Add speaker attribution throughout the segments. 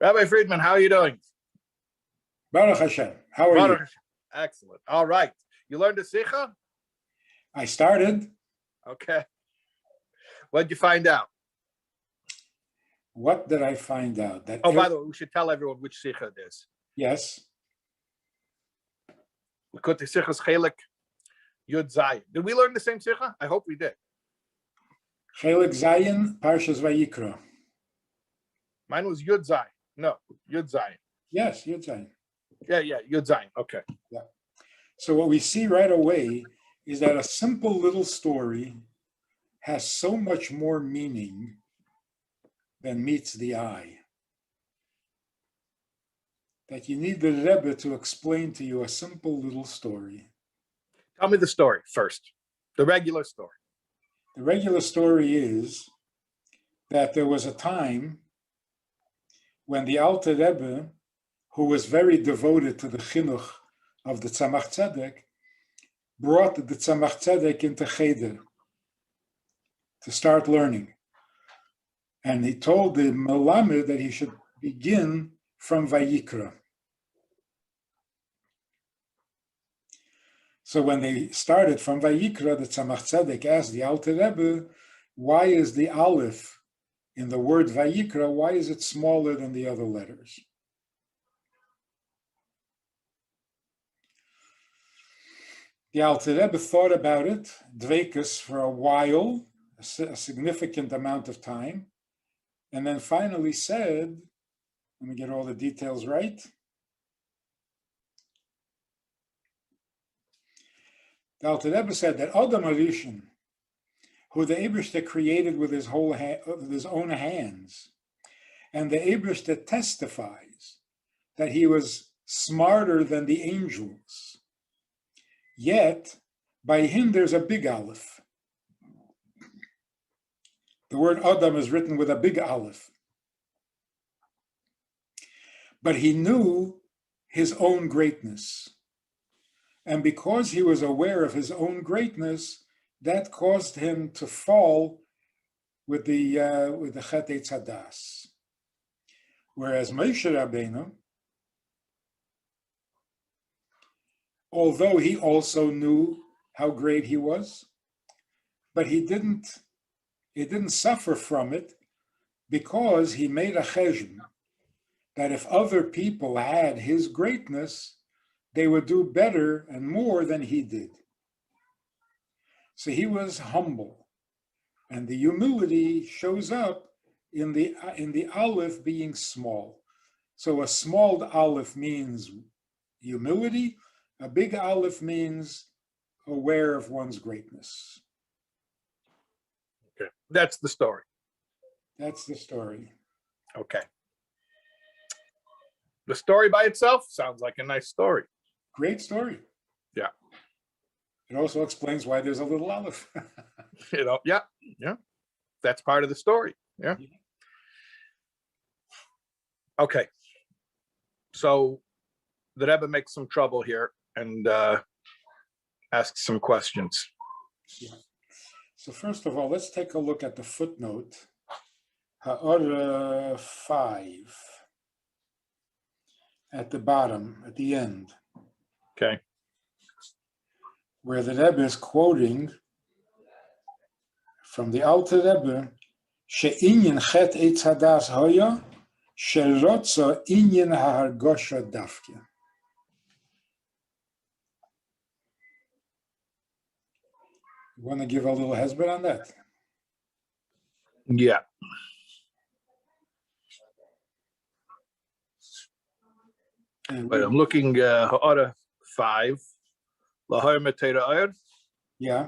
Speaker 1: Rabbi Friedman, how are you doing?
Speaker 2: Baruch Hashem. How are you?
Speaker 1: Excellent. All right. You learned the Sikha?
Speaker 2: I started.
Speaker 1: Okay. What did you find out?
Speaker 2: What did I find out? That
Speaker 1: by the way, we should tell everyone which Sikha it is.
Speaker 2: Yes.
Speaker 1: Likkutei Sichos celek Yud Zayin. Did we learn the same Sikha? I hope we did.
Speaker 2: Celek Zayin, Parshas Vayikra.
Speaker 1: Mine was Yud Zayin. No, Yud Zayin.
Speaker 2: Yes, Yud Zayin.
Speaker 1: Yeah, Yud Zayin. Okay.
Speaker 2: Yeah. So what we see right away is that a simple little story has so much more meaning than meets the eye. That you need the Rebbe to explain to you a simple little story.
Speaker 1: Tell me the story first. The regular story.
Speaker 2: The regular story is that there was a time when the Alter Rebbe, who was very devoted to the chinuch of the Tzemach Tzedek, brought the Tzemach Tzedek into Cheder to start learning. And he told the Melamed that he should begin from vayikra. So when they started from vayikra, the Tzemach Tzedek asked the Alter Rebbe, why is the aleph in the word vayikra, why is it smaller than the other letters? The Alter Rebbe thought about it, dveikus, for a while, a significant amount of time, and then finally said, let me get all the details right. The Alter Rebbe said that Adam Arishon, who the Eibishter created with his own hands, and the Eibishter testifies that he was smarter than the angels, yet by him there's a big aleph. The word Adam is written with a big aleph. But he knew his own greatness. And because he was aware of his own greatness, that caused him to fall with the Chet Eitz Hadas. Whereas Moshe Rabbeinu, although he also knew how great he was, but he didn't suffer from it because he made a cheshbon that if other people had his greatness, they would do better and more than he did. So he was humble, and the humility shows up in the aleph being small. So a small aleph means humility, a big aleph means aware of one's greatness.
Speaker 1: Okay, that's the story.
Speaker 2: That's the story.
Speaker 1: Okay. The story by itself sounds like a nice story.
Speaker 2: Great story.
Speaker 1: Yeah.
Speaker 2: It also explains why there's a little aleph.
Speaker 1: Yeah. That's part of the story. Yeah. Okay. So the Rebbe makes some trouble here and asks some questions.
Speaker 2: Yeah. So first of all, let's take a look at the footnote, Ha'or 5, at the bottom, at the end.
Speaker 1: Okay.
Speaker 2: Where the Rebbe is quoting from the Alter Rebbe, she'inyan chet eitz hadas hoya, she'rotza inyan ha'hargosha dafke. You want to give a little hesber on that?
Speaker 1: Yeah. But I'm looking Ha'ara 5.
Speaker 2: Yeah.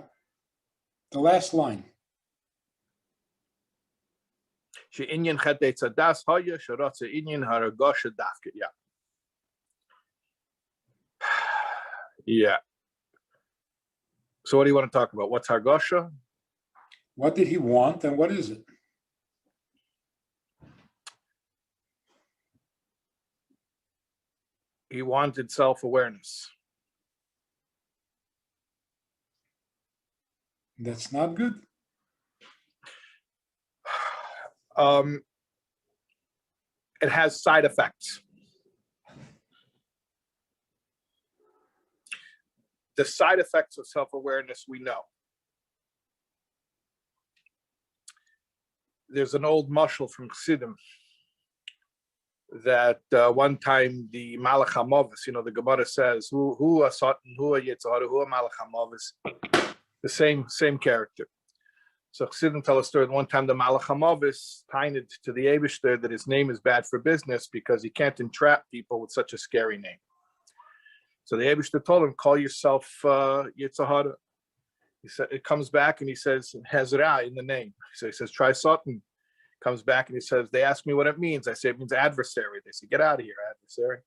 Speaker 2: The last line.
Speaker 1: Yeah. Yeah. So what do you want to talk about? What's Hargosha?
Speaker 2: What did he want and what is it?
Speaker 1: He wanted self-awareness.
Speaker 2: That's not good.
Speaker 1: it has side effects. The side effects of self-awareness we know. There's an old mashal from Chassidim that one time the Malach HaMovis, the Gemara says, who a Satan, who a Yitzhar, who a Malach HaMovis, the same character. So Chassidim tell a story that one time the Malach HaMovis pined to the Eibishter that his name is bad for business because he can't entrap people with such a scary name. So the Eibishter told him, call yourself Yitzhar. He said, it comes back and he says, Hezrah in the name. So he says, try Satan. Comes back and he says, they ask me what it means. I say, it means adversary. They say, get out of here, adversary.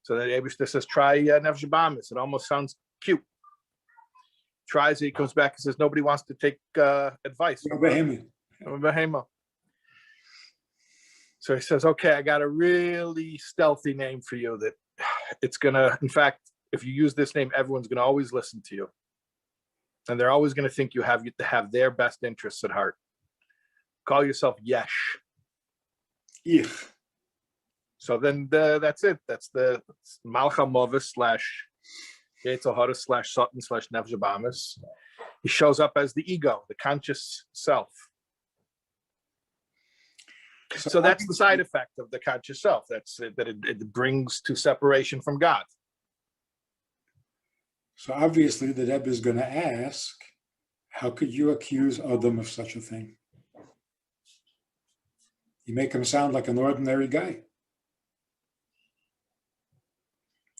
Speaker 1: So the Eibishter says, try Nefesh Bamis. It almost sounds cute. Tries it, he comes back and says, nobody wants to take advice. So he says, okay, I got a really stealthy name for you that it's gonna, in fact, if you use this name, everyone's gonna always listen to you. And they're always gonna think you have to have their best interests at heart. Call yourself Yesh.
Speaker 2: Ich.
Speaker 1: So then that's it. That's the Malach HaMovis / Yetzirah / Satan / Nefesh Bamis. He shows up as the ego, the conscious self. So that's the side effect of the conscious self. That's that it brings to separation from God.
Speaker 2: So obviously the Rebbe is going to ask, how could you accuse Adam of such a thing? You make him sound like an ordinary guy.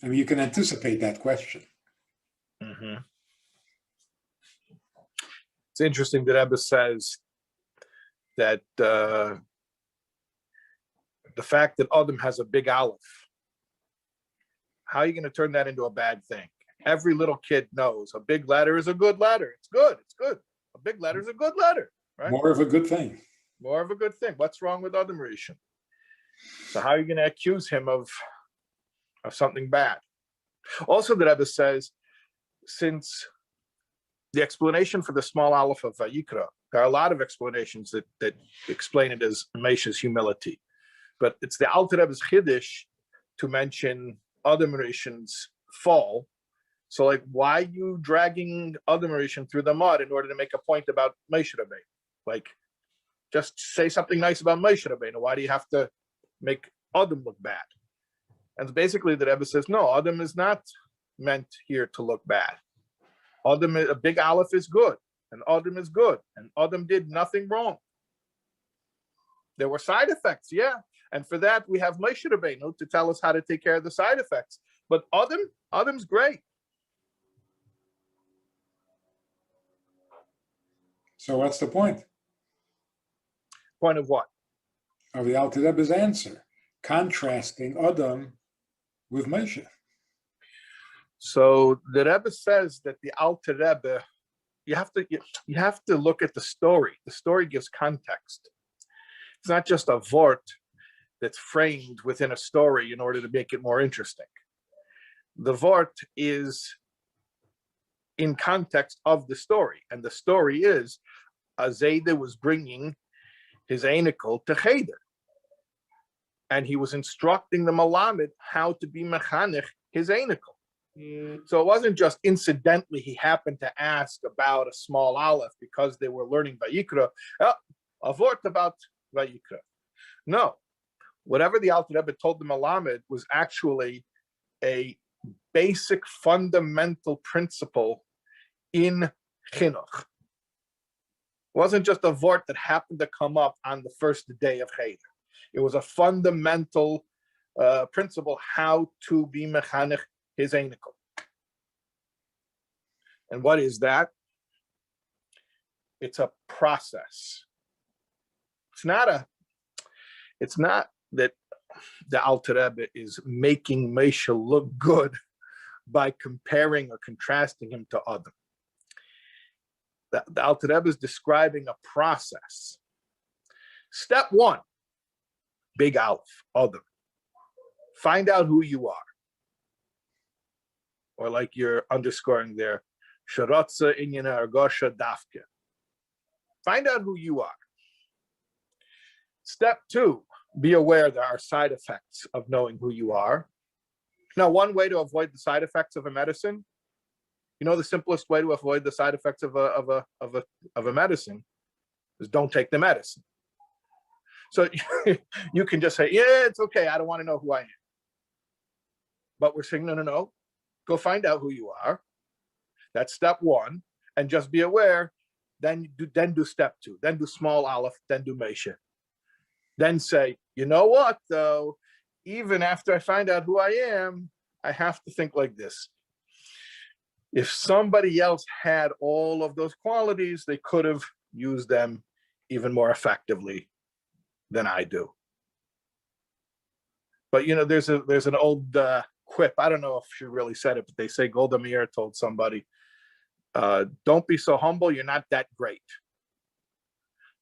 Speaker 2: I mean, you can anticipate that question.
Speaker 1: Mm-hmm. It's interesting that Rebbe says that the fact that Adam has a big aleph, how are you going to turn that into a bad thing? Every little kid knows a big letter is a good letter. It's good. It's good. A big letter is a good letter, right?
Speaker 2: More of a good thing.
Speaker 1: More of a good thing. What's wrong with Adam Rishon? So how are you going to accuse him of something bad? Also, the Rebbe says, since the explanation for the small aleph of vayikra, there are a lot of explanations that explain it as Moshe's humility, but it's the Alter Rebbe's chiddush to mention Adam Rishon's fall. So, like, why are you dragging Adam Rishon through the mud in order to make a point about Moshe Rabbeinu? Like, just say something nice about Moshe Rabbeinu. Why do you have to make Adam look bad? And basically, the Rebbe says, no, Adam is not meant here to look bad. Adam, a big aleph is good, and Adam is good, and Adam did nothing wrong. There were side effects, yeah, and for that we have Moshe Rabbeinu to tell us how to take care of the side effects. But Adam's great.
Speaker 2: So what's the point?
Speaker 1: Point of what?
Speaker 2: Of the Alter Rebbe's answer, contrasting Adam with Moshe.
Speaker 1: So the Rebbe says that the Alter Rebbe, you have to look at the story. The story gives context. It's not just a vort that's framed within a story in order to make it more interesting. The vort is in context of the story, and the story is Zayda was bringing his anikel to Cheder, and he was instructing the Malamed how to be mechanech his anikel. So it wasn't just incidentally he happened to ask about a small aleph because they were learning vayikra. A vort about vayikra. No, whatever the Alter Rebbe told the Malamed was actually a basic fundamental principle in chinuch. It wasn't just a vort that happened to come up on the first day of Cheder. It was a fundamental principle how to be mechanech his anikel. And what is that? It's a process. It's not that the Alter Rebbe is making Moshe look good by comparing or contrasting him to Adam. The Alter Rebbe is describing a process. Step one, big Aleph, Adam. Find out who you are. Or like you're underscoring there, Sharatza Inyana Argosha Dafke. Find out who you are. Step two, be aware there are side effects of knowing who you are. Now, one way to avoid the side effects of a medicine, the simplest way to avoid the side effects of a medicine is don't take the medicine. So you can just say, yeah, it's okay. I don't want to know who I am. But we're saying, no. Go find out who you are. That's step one. And just be aware. Then do step two. Then do small aleph. Then do mesha. Then say, you know what, though? Even after I find out who I am, I have to think like this. If somebody else had all of those qualities, they could have used them even more effectively than I do. But there's an old quip. I don't know if she really said it, but they say Golda Meir told somebody, "Don't be so humble. You're not that great."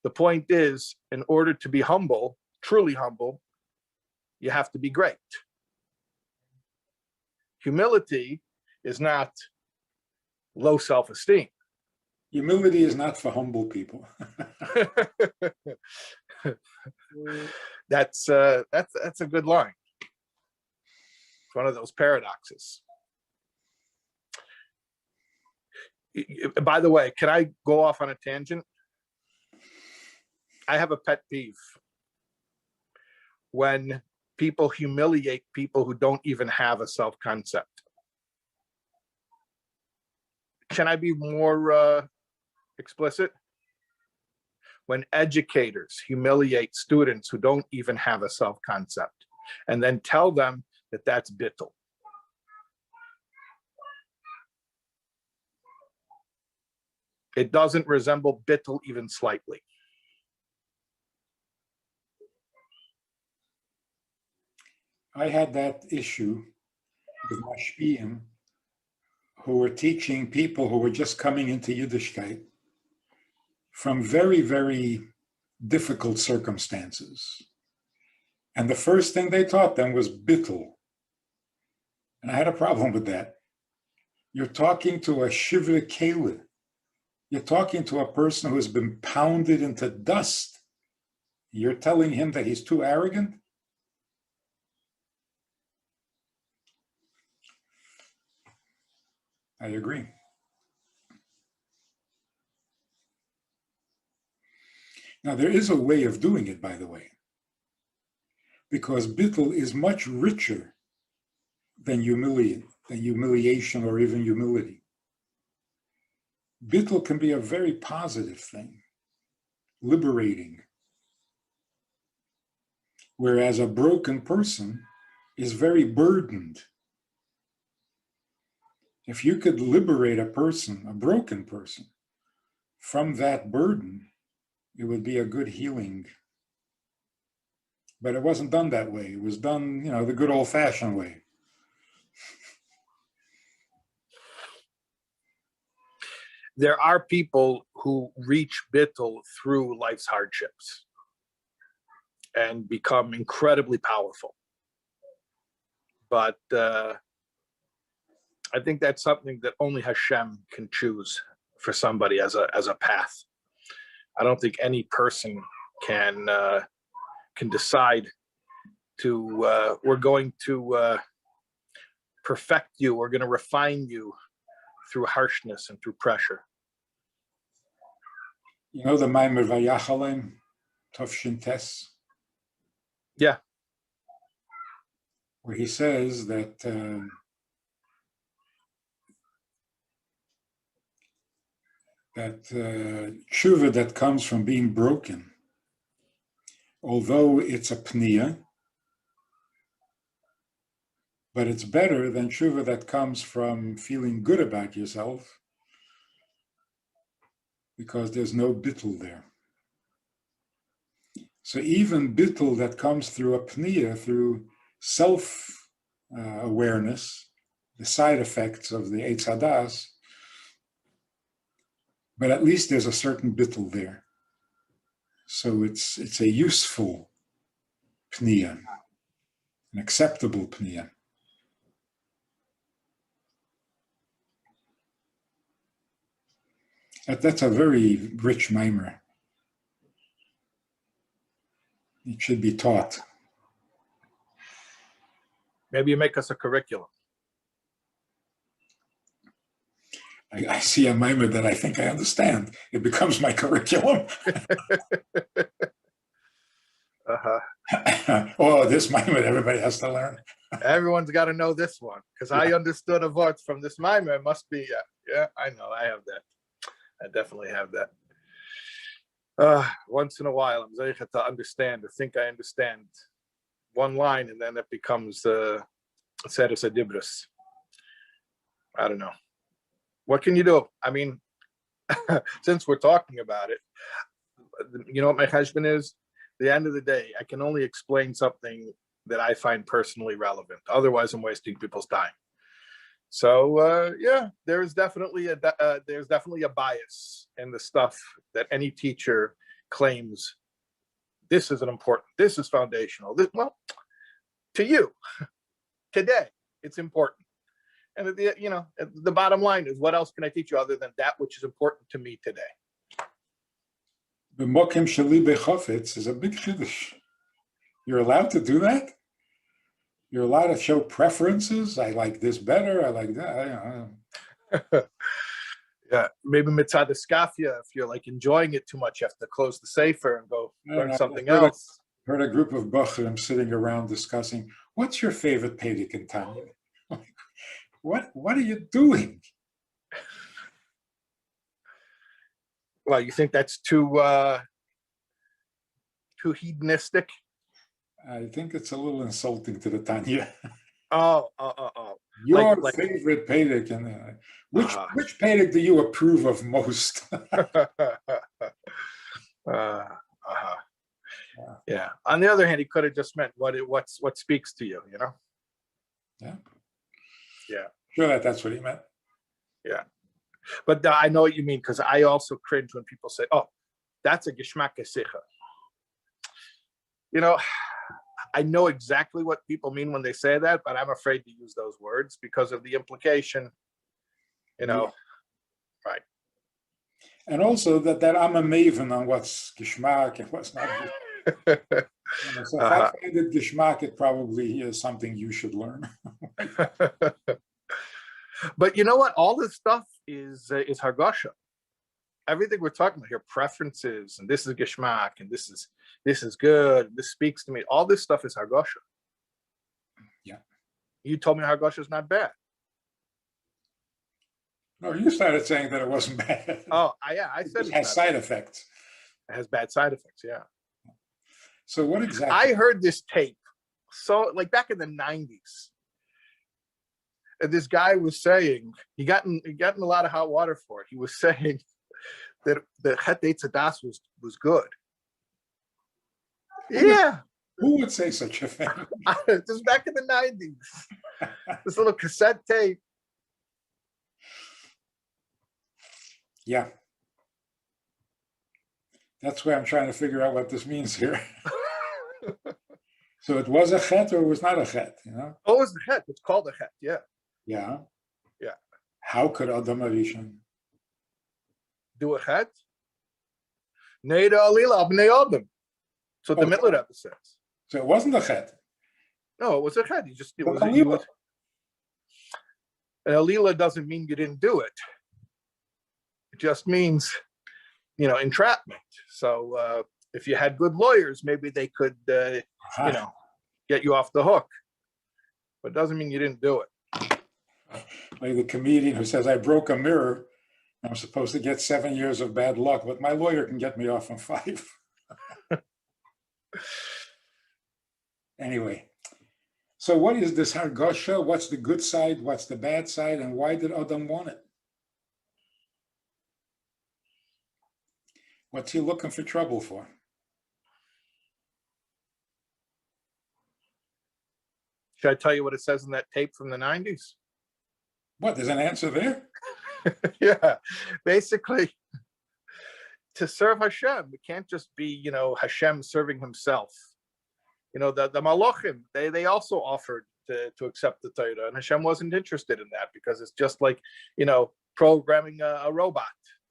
Speaker 1: The point is, in order to be humble, truly humble, you have to be great. Humility is not low self-esteem.
Speaker 2: Humility is not for humble people.
Speaker 1: That's a good line. It's one of those paradoxes. By the way, can I go off on a tangent? I have a pet peeve when people humiliate people who don't even have a self-concept. Can I be more explicit? When educators humiliate students who don't even have a self-concept and then tell them that that's bittul. It doesn't resemble bittul even slightly.
Speaker 2: I had that issue with mashpiyim who were teaching people who were just coming into Yiddishkeit from very, very difficult circumstances. And the first thing they taught them was bittul. And I had a problem with that. You're talking to a shivra kele. You're talking to a person who has been pounded into dust. You're telling him that he's too arrogant? I agree. Now, there is a way of doing it, by the way, because bittul is much richer than humiliation or even humility. Bittul can be a very positive thing, liberating, whereas a broken person is very burdened. If you could liberate a person, a broken person, from that burden, it would be a good healing. But it wasn't done that way. It was done, the good old-fashioned way.
Speaker 1: There are people who reach bittul through life's hardships and become incredibly powerful. But I think that's something that only Hashem can choose for somebody as a path. I don't think any person can decide to we're going to perfect you, we're going to refine you through harshness and through pressure.
Speaker 2: You know the Maimer Vayachalem, Tovshin Tes?
Speaker 1: Yeah.
Speaker 2: Where he says that tshuva that comes from being broken, although it's a pniya, but it's better than tshuva that comes from feeling good about yourself, because there's no bittul there. So even bittul that comes through a pniya, through self-awareness, the side effects of the Eitz Hadas, but at least there's a certain bittul there. So it's a useful pniya, an acceptable pniya. That's a very rich mimer. It should be taught.
Speaker 1: Maybe you make us a curriculum.
Speaker 2: I see a mimer that I think I understand. It becomes my curriculum. Oh, this mimer everybody has to learn.
Speaker 1: Everyone's got to know this one because I understood a word from this mimer. It must be, yeah, I know. I have that. I definitely have that. Once in a while, I'm going to understand or think I understand one line, and then it becomes Seres Adibris. I don't know. What can you do? I mean, since we're talking about it, you know what my cheshbon is? At the end of the day, I can only explain something that I find personally relevant. Otherwise, I'm wasting people's time. So yeah, there's definitely a bias in the stuff that any teacher claims. This is important. This is foundational. Well, to you today, it's important. And the bottom line is, what else can I teach you other than that which is important to me today?
Speaker 2: The mokim shali bechofetz is a big chiddush. You're allowed to do that. You're allowed to show preferences. I like this better. I like that.
Speaker 1: Yeah, maybe mitzad eskafia. If you're like enjoying it too much, you have to close the sefer and go learn something else.
Speaker 2: Heard a group of bachurim sitting around discussing, what's your favorite Pedic in Tanya? What are you doing?
Speaker 1: Well, you think that's too hedonistic?
Speaker 2: I think it's a little insulting to the Tanya.
Speaker 1: Oh.
Speaker 2: Your favorite Pedic, and which Pedic do you approve of most?
Speaker 1: Yeah. On the other hand, he could have just meant what speaks to you,
Speaker 2: Yeah.
Speaker 1: Yeah.
Speaker 2: Sure, that's what he meant.
Speaker 1: Yeah. But I know what you mean, because I also cringe when people say, "Oh, that's a Geschmack Sicha." I know exactly what people mean when they say that, but I'm afraid to use those words because of the implication,
Speaker 2: Yeah.
Speaker 1: Right.
Speaker 2: And also that I'm a maven on what's Geschmack and what's not. So if I find it Geschmack, it probably is something you should learn.
Speaker 1: But you know what? All this stuff is Hargasha. Everything we're talking about here, preferences, and this is Geschmack, and this is good, and this speaks to me. All this stuff is Hargasha.
Speaker 2: Yeah.
Speaker 1: You told me Hargasha is not bad.
Speaker 2: No, you started saying that it wasn't bad.
Speaker 1: Oh, yeah, I said
Speaker 2: it has side effects.
Speaker 1: It has bad side effects, yeah.
Speaker 2: So what exactly?
Speaker 1: I heard this tape, so like back in the 90s. And this guy was saying, he got in a lot of hot water for it. He was saying that the Chet Eitzadas was good. Yeah.
Speaker 2: Who would say such a thing?
Speaker 1: Just back in the 90s. This little cassette tape.
Speaker 2: Yeah. That's why I'm trying to figure out what this means here. So it was a chet or it was not a chet,
Speaker 1: Oh, it was the chet. It's called a chet, yeah.
Speaker 2: Yeah.
Speaker 1: Yeah.
Speaker 2: How could Adam Arishan
Speaker 1: do a chet? Neida Alila Abnei Adam. So the Mittler Rebbe says.
Speaker 2: So it wasn't a chet.
Speaker 1: No, it was a chet. An Alila doesn't mean you didn't do it. It just means, entrapment. So if you had good lawyers, maybe they could, get you off the hook. But it doesn't mean you didn't do it.
Speaker 2: Like the comedian who says, I broke a mirror. I'm supposed to get 7 years of bad luck, but my lawyer can get me off in 5. Anyway, so what is this Hargasha? What's the good side? What's the bad side? And why did Adam want it? What's he looking for trouble for?
Speaker 1: Should I tell you what it says in that tape from the 90s?
Speaker 2: What, there's an answer there?
Speaker 1: Yeah, basically, to serve Hashem, it can't just be, Hashem serving himself. The Malachim, they also offered to accept the Torah, and Hashem wasn't interested in that because it's just like, programming a robot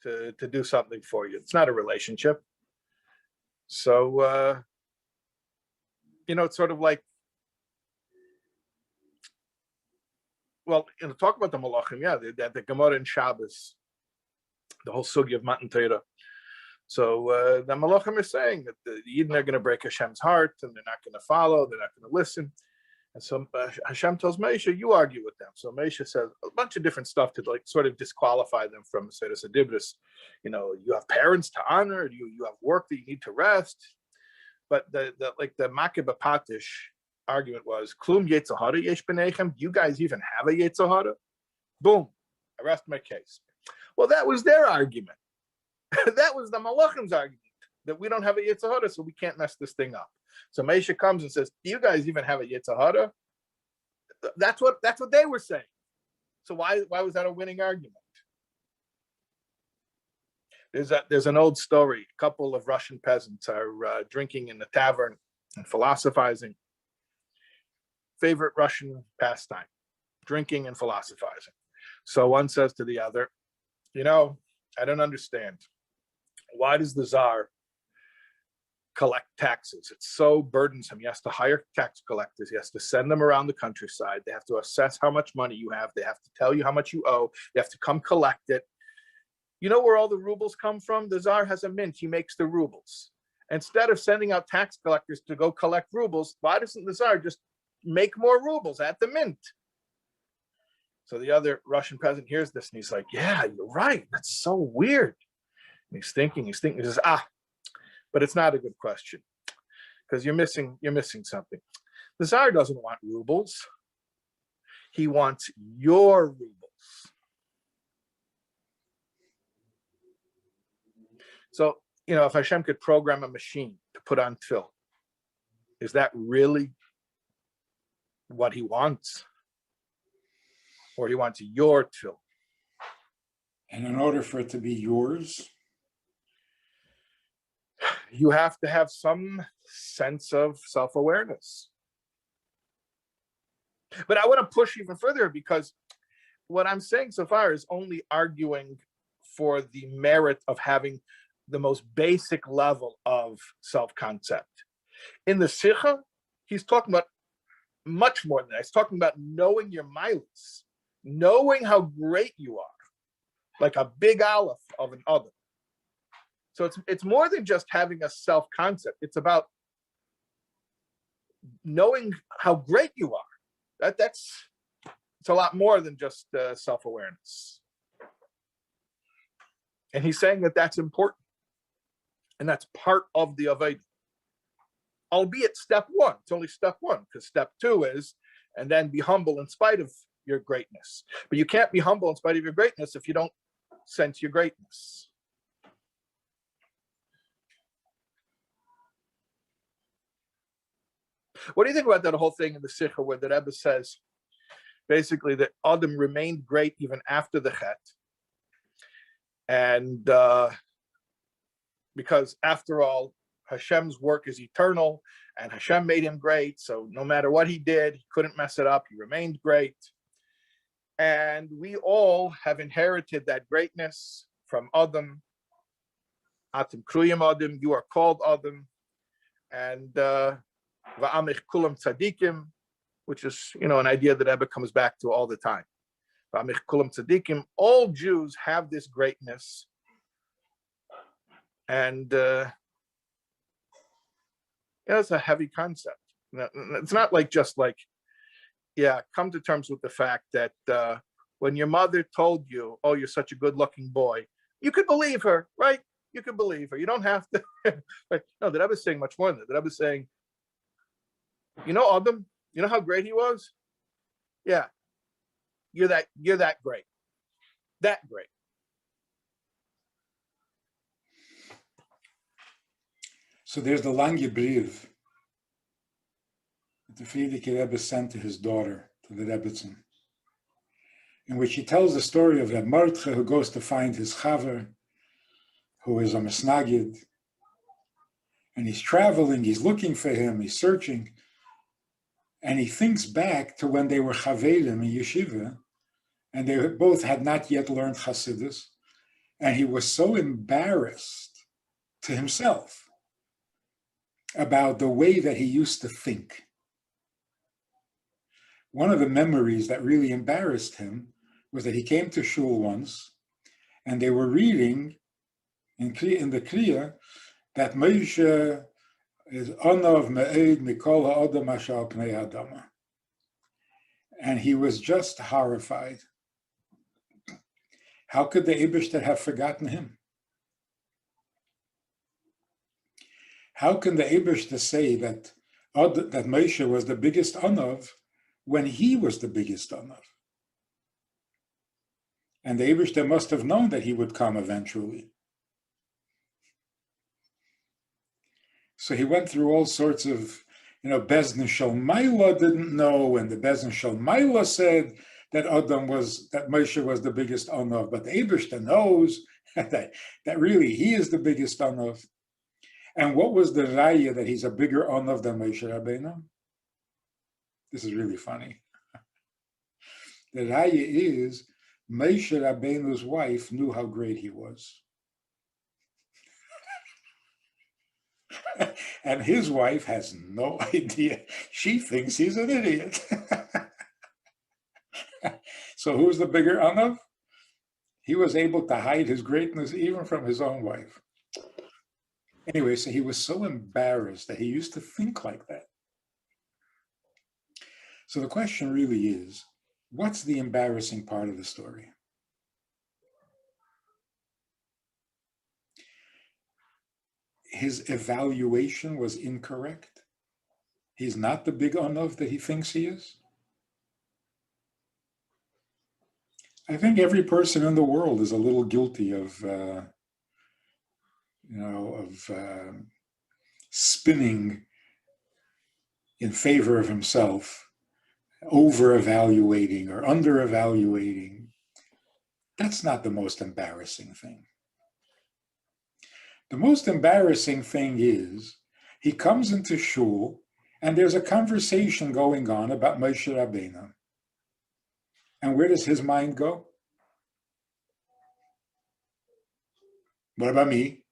Speaker 1: to do something for you. It's not a relationship. So it's sort of like, well, talk about the Malachim, the Gemara in Shabbos, the whole sugi of Matan Torah. So the Malachim are saying that the Yidden are going to break Hashem's heart, and they're not going to follow, they're not going to listen. And so Hashem tells Moshe, you argue with them. So Moshe says a bunch of different stuff to like sort of disqualify them from Seder Sedibris. You have parents to honor, you have work that you need to rest. But the Makib Patish argument was, Klum Yetzahara Yesh B'neichem, do you guys even have a Yetzahara? Boom, I rest my case. Well, that was their argument. That was the Malachim's argument, that we don't have a Yetzahara, so we can't mess this thing up. So Moshe comes and says, do you guys even have a Yetzahara? That's what they were saying. So why was that a winning argument? There's an old story. A couple of Russian peasants are drinking in the tavern and philosophizing. Favorite Russian pastime, drinking and philosophizing. So one says to the other, I don't understand. Why does the Tsar collect taxes? It's so burdensome. He has to hire tax collectors. He has to send them around the countryside. They have to assess how much money you have. They have to tell you how much you owe. They have to come collect it. You know where all the rubles come from? The Tsar has a mint. He makes the rubles. Instead of sending out tax collectors to go collect rubles, why doesn't the Tsar just make more rubles at the mint? So the other Russian peasant hears this and he's like, yeah, you're right. That's so weird. And he's thinking, he says, but it's not a good question because you're missing something. The Tsar doesn't want rubles. He wants your rubles. So, if Hashem could program a machine to put on tefillin, is that really what he wants? Or he wants your tefillin?
Speaker 2: And in order for it to be yours,
Speaker 1: you have to have some sense of self-awareness. But I want to push even further, because what I'm saying so far is only arguing for the merit of having the most basic level of self-concept. In the Sikha, he's talking about much more than that. He's talking about knowing your milas, knowing how great you are, like a big aleph of an other. So it's more than just having a self-concept. It's about knowing how great you are. It's a lot more than just self-awareness. And he's saying that that's important. And that's part of the Avodah. Albeit step one. It's only step one, because step two is, and then be humble in spite of your greatness. But you can't be humble in spite of your greatness if you don't sense your greatness. What do you think about that whole thing in the Sikha where the Rebbe says basically that Adam remained great even after the Chet? And because after all, Hashem's work is eternal and Hashem made him great. So no matter what he did, he couldn't mess it up. He remained great. And we all have inherited that greatness from Adam. Atem kruyim Adam, you are called Adam. And va'amich kulam tzadikim, which is, an idea that Rebbe comes back to all the time. Va'amich kulam tzadikim, all Jews have this greatness. And it's a heavy concept. It's not come to terms with the fact that when your mother told you, oh, you're such a good-looking boy, you could believe her, right? You could believe her. You don't have to. No, the Rebbe is saying much more than that. The Rebbe is saying, Adam, you know how great he was? Yeah, you're that great. That great.
Speaker 2: So there's the Lange Brief that the Friedrich Rebbe sent to his daughter, to the Rebbetzin, in which he tells the story of Reb Mordechai who goes to find his chaver, who is a misnagid, and he's traveling, he's looking for him, he's searching, and he thinks back to when they were chaverim in yeshiva, and they both had not yet learned Chassidus, and he was so embarrassed to himself about the way that he used to think. One of the memories that really embarrassed him was that he came to shul once, and they were reading in the Kriya that Moshe is Onav Me'ed Mikol Ha'adam Ashal Pnei Adama. And he was just horrified. How could the Eibishter have forgotten him? How can the Eibishter say that Moshe was the biggest Onav when he was the biggest Onav? And the Eibishter must have known that he would come eventually. So he went through all sorts of, Bezdin Shalmaila didn't know, and the Bezdin Shalmaila said that Moshe was the biggest Onav, but the Eibishter knows that really he is the biggest Onav. And what was the raya that he's a bigger Onav than Moshe Rabbeinu? This is really funny. The raya is Moshe Rabbeinu's wife knew how great he was. And his wife has no idea. She thinks he's an idiot. So who's the bigger Onav? He was able to hide his greatness even from his own wife. Anyway, so he was so embarrassed that he used to think like that. So the question really is, what's the embarrassing part of the story? His evaluation was incorrect. He's not the big Onav that he thinks he is. I think every person in the world is a little guilty of spinning in favor of himself, over-evaluating or under-evaluating. That's not the most embarrassing thing. The most embarrassing thing is he comes into shul and there's a conversation going on about Moshe Rabbeinu. And where does his mind go? What about me?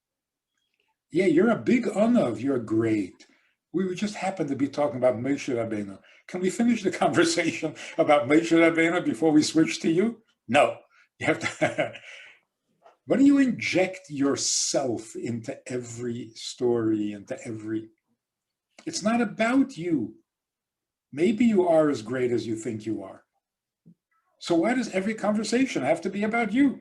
Speaker 2: Yeah, you're a big Onav, you're great. We just happened to be talking about Moshe Rabbeinu. Can we finish the conversation about Moshe Rabbeinu before we switch to you? No, you have to. When you inject yourself into every story, it's not about you. Maybe you are as great as you think you are. So why does every conversation have to be about you?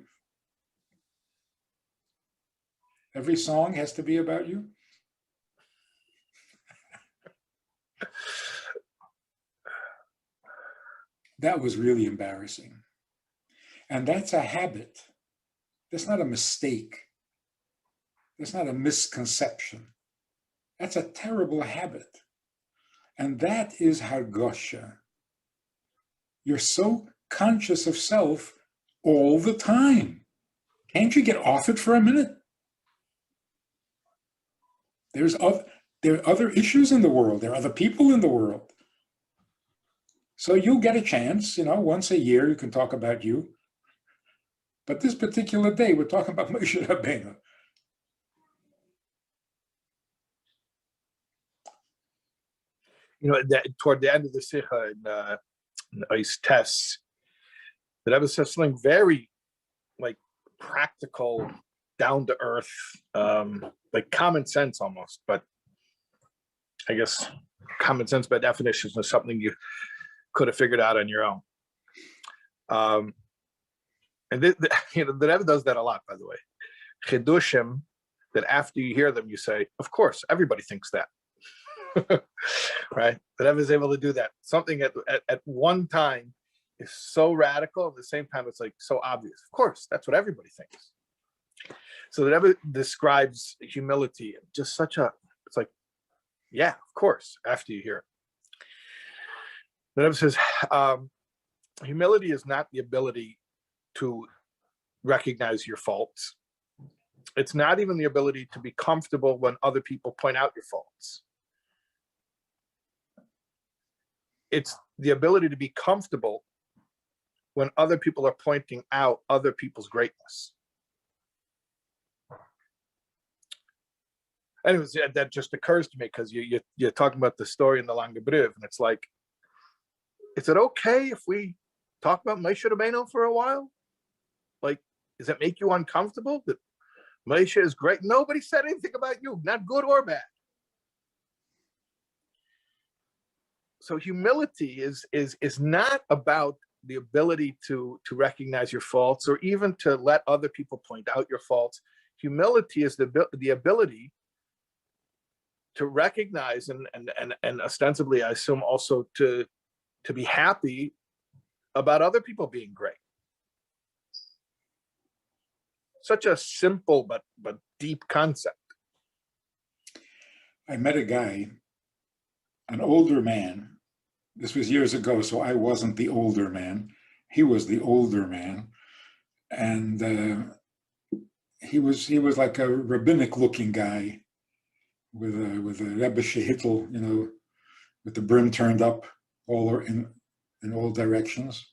Speaker 2: Every song has to be about you? That was really embarrassing. And that's a habit. That's not a mistake. That's not a misconception. That's a terrible habit. And that is hargosha. You're so conscious of self all the time. Can't you get off it for a minute? There are other issues in the world. There are other people in the world. So you'll get a chance, once a year you can talk about you. But this particular day, we're talking about Moshe Rabbeinu.
Speaker 1: Toward the end of the Sikha in Ice Tests, the Rebbe says something very practical, down to earth, like common sense almost. But I guess common sense by definition is something you could have figured out on your own. And the Rebbe does that a lot, by the way. Chidushim, that after you hear them, you say, of course, everybody thinks that. Right? The Rebbe is able to do that. Something at one time is so radical, at the same time, it's so obvious. Of course, that's what everybody thinks. So the Rebbe describes humility, just it's yeah, of course, after you hear it. The Rebbe says, humility is not the ability to recognize your faults. It's not even the ability to be comfortable when other people point out your faults. It's the ability to be comfortable when other people are pointing out other people's greatness. Anyways, that just occurs to me because you're talking about the story in the Lange Brief, and it's like, is it okay if we talk about Moshe Rabbeinu for a while? Like, does it make you uncomfortable that Moshe is great? Nobody said anything about you, not good or bad. So humility is not about the ability to recognize your faults or even to let other people point out your faults. Humility is the ability to recognize and ostensibly, I assume, also to be happy about other people being great. Such a simple but deep concept.
Speaker 2: I met a guy, an older man. This was years ago, so I wasn't the older man. He was the older man, and he was like a rabbinic-looking guy with a Rabbi Shehitl, with the brim turned up all in all directions.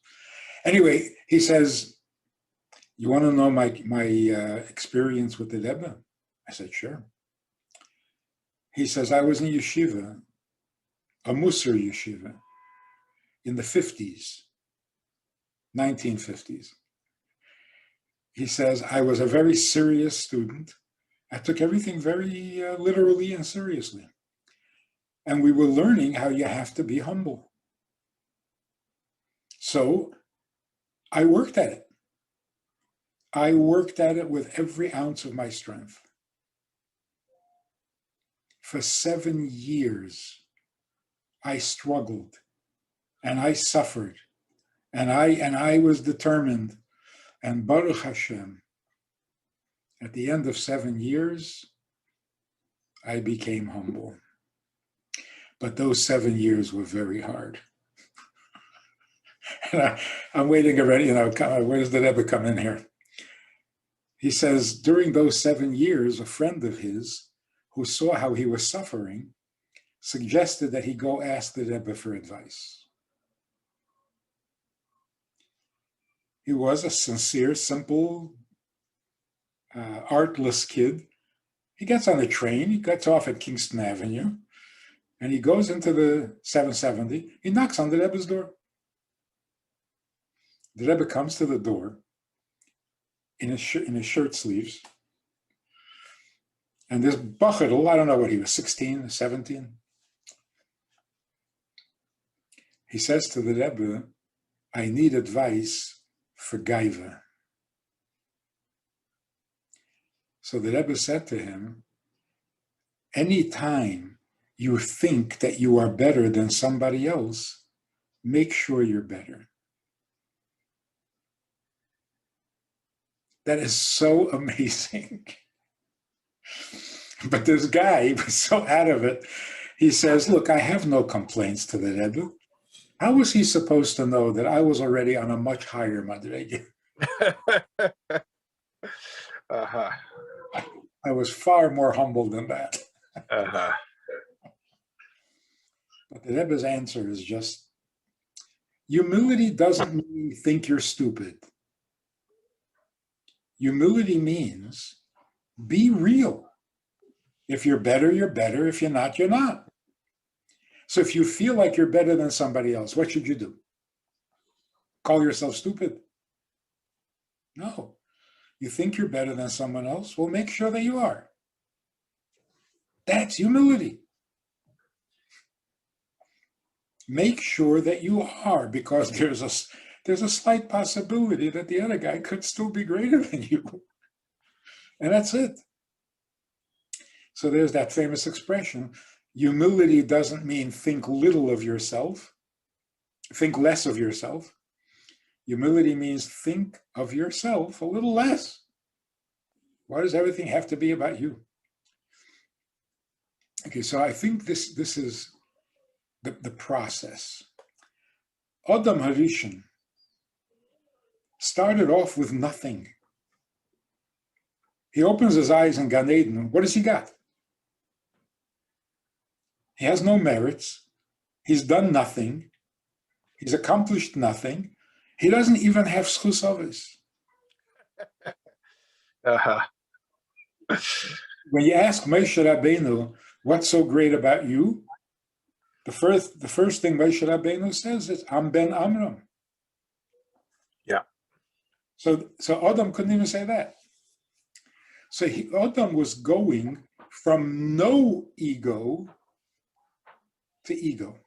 Speaker 2: Anyway, he says, "You want to know my experience with the Rebbe?" I said, "Sure." He says, "I was in yeshiva, a Musar yeshiva, in the 50s, 1950s. He says, I was a very serious student. I took everything very literally and seriously. And we were learning how you have to be humble. So I worked at it. I worked at it with every ounce of my strength. For 7 years, I struggled and I suffered and I was determined. And Baruch Hashem, at the end of 7 years, I became humble. But those 7 years were very hard. And I'm waiting already, where does the Rebbe come in here? He says, during those 7 years, a friend of his who saw how he was suffering suggested that he go ask the Rebbe for advice. He was a sincere, simple, artless kid. He gets on a train, he gets off at Kingston Avenue, and he goes into the 770. He knocks on the Rebbe's door. The Rebbe comes to the door in his shirt sleeves. And this Bachadl, I don't know what he was, 16, 17. He says to the Rebbe, I need advice for Gaiva. So the Rebbe said to him, anytime you think that you are better than somebody else, make sure you're better. That is so amazing. But this guy was so out of it. He says, look, I have no complaints to the Rebbe. How was he supposed to know that I was already on a much higher madrega?
Speaker 1: Uh-huh.
Speaker 2: I was far more humble than that.
Speaker 1: Uh-huh.
Speaker 2: But the Rebbe's answer is just, humility doesn't mean you think you're stupid. Humility means be real. If you're better, you're better. If you're not, you're not. So if you feel like you're better than somebody else, what should you do? Call yourself stupid? No. You think you're better than someone else? Well, make sure that you are. That's humility. Make sure that you are, because there's a slight possibility that the other guy could still be greater than you. And that's it. So there's that famous expression, humility doesn't mean think little of yourself, think less of yourself. Humility means think of yourself a little less. Why does everything have to be about you? Okay, so I think this is the process. Adam Harishon started off with nothing. He opens his eyes in Gan Eden. What has he got? He has no merits. He's done nothing. He's accomplished nothing. He doesn't even have schus avos.
Speaker 1: Uh-huh.
Speaker 2: when you ask Moshe Rabbeinu, what's so great about you? The first thing Moshe Rabbeinu says is, I'm Ben Amram.
Speaker 1: Yeah.
Speaker 2: So Adam couldn't even say that. So Adam was going from no ego to ego.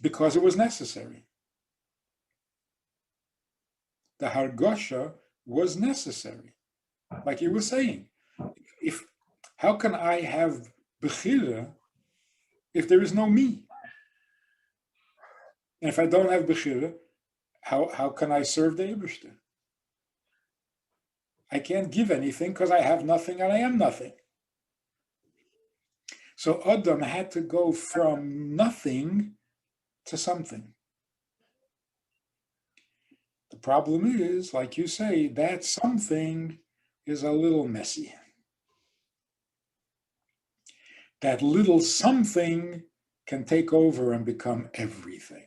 Speaker 2: Because it was necessary. The hargosha was necessary. Like you were saying, how can I have bechira if there is no me? And if I don't have bechira, how can I serve the Eibishter? I can't give anything because I have nothing and I am nothing. So Adam had to go from nothing to something. The problem is, like you say, that something is a little messy. That little something can take over and become everything.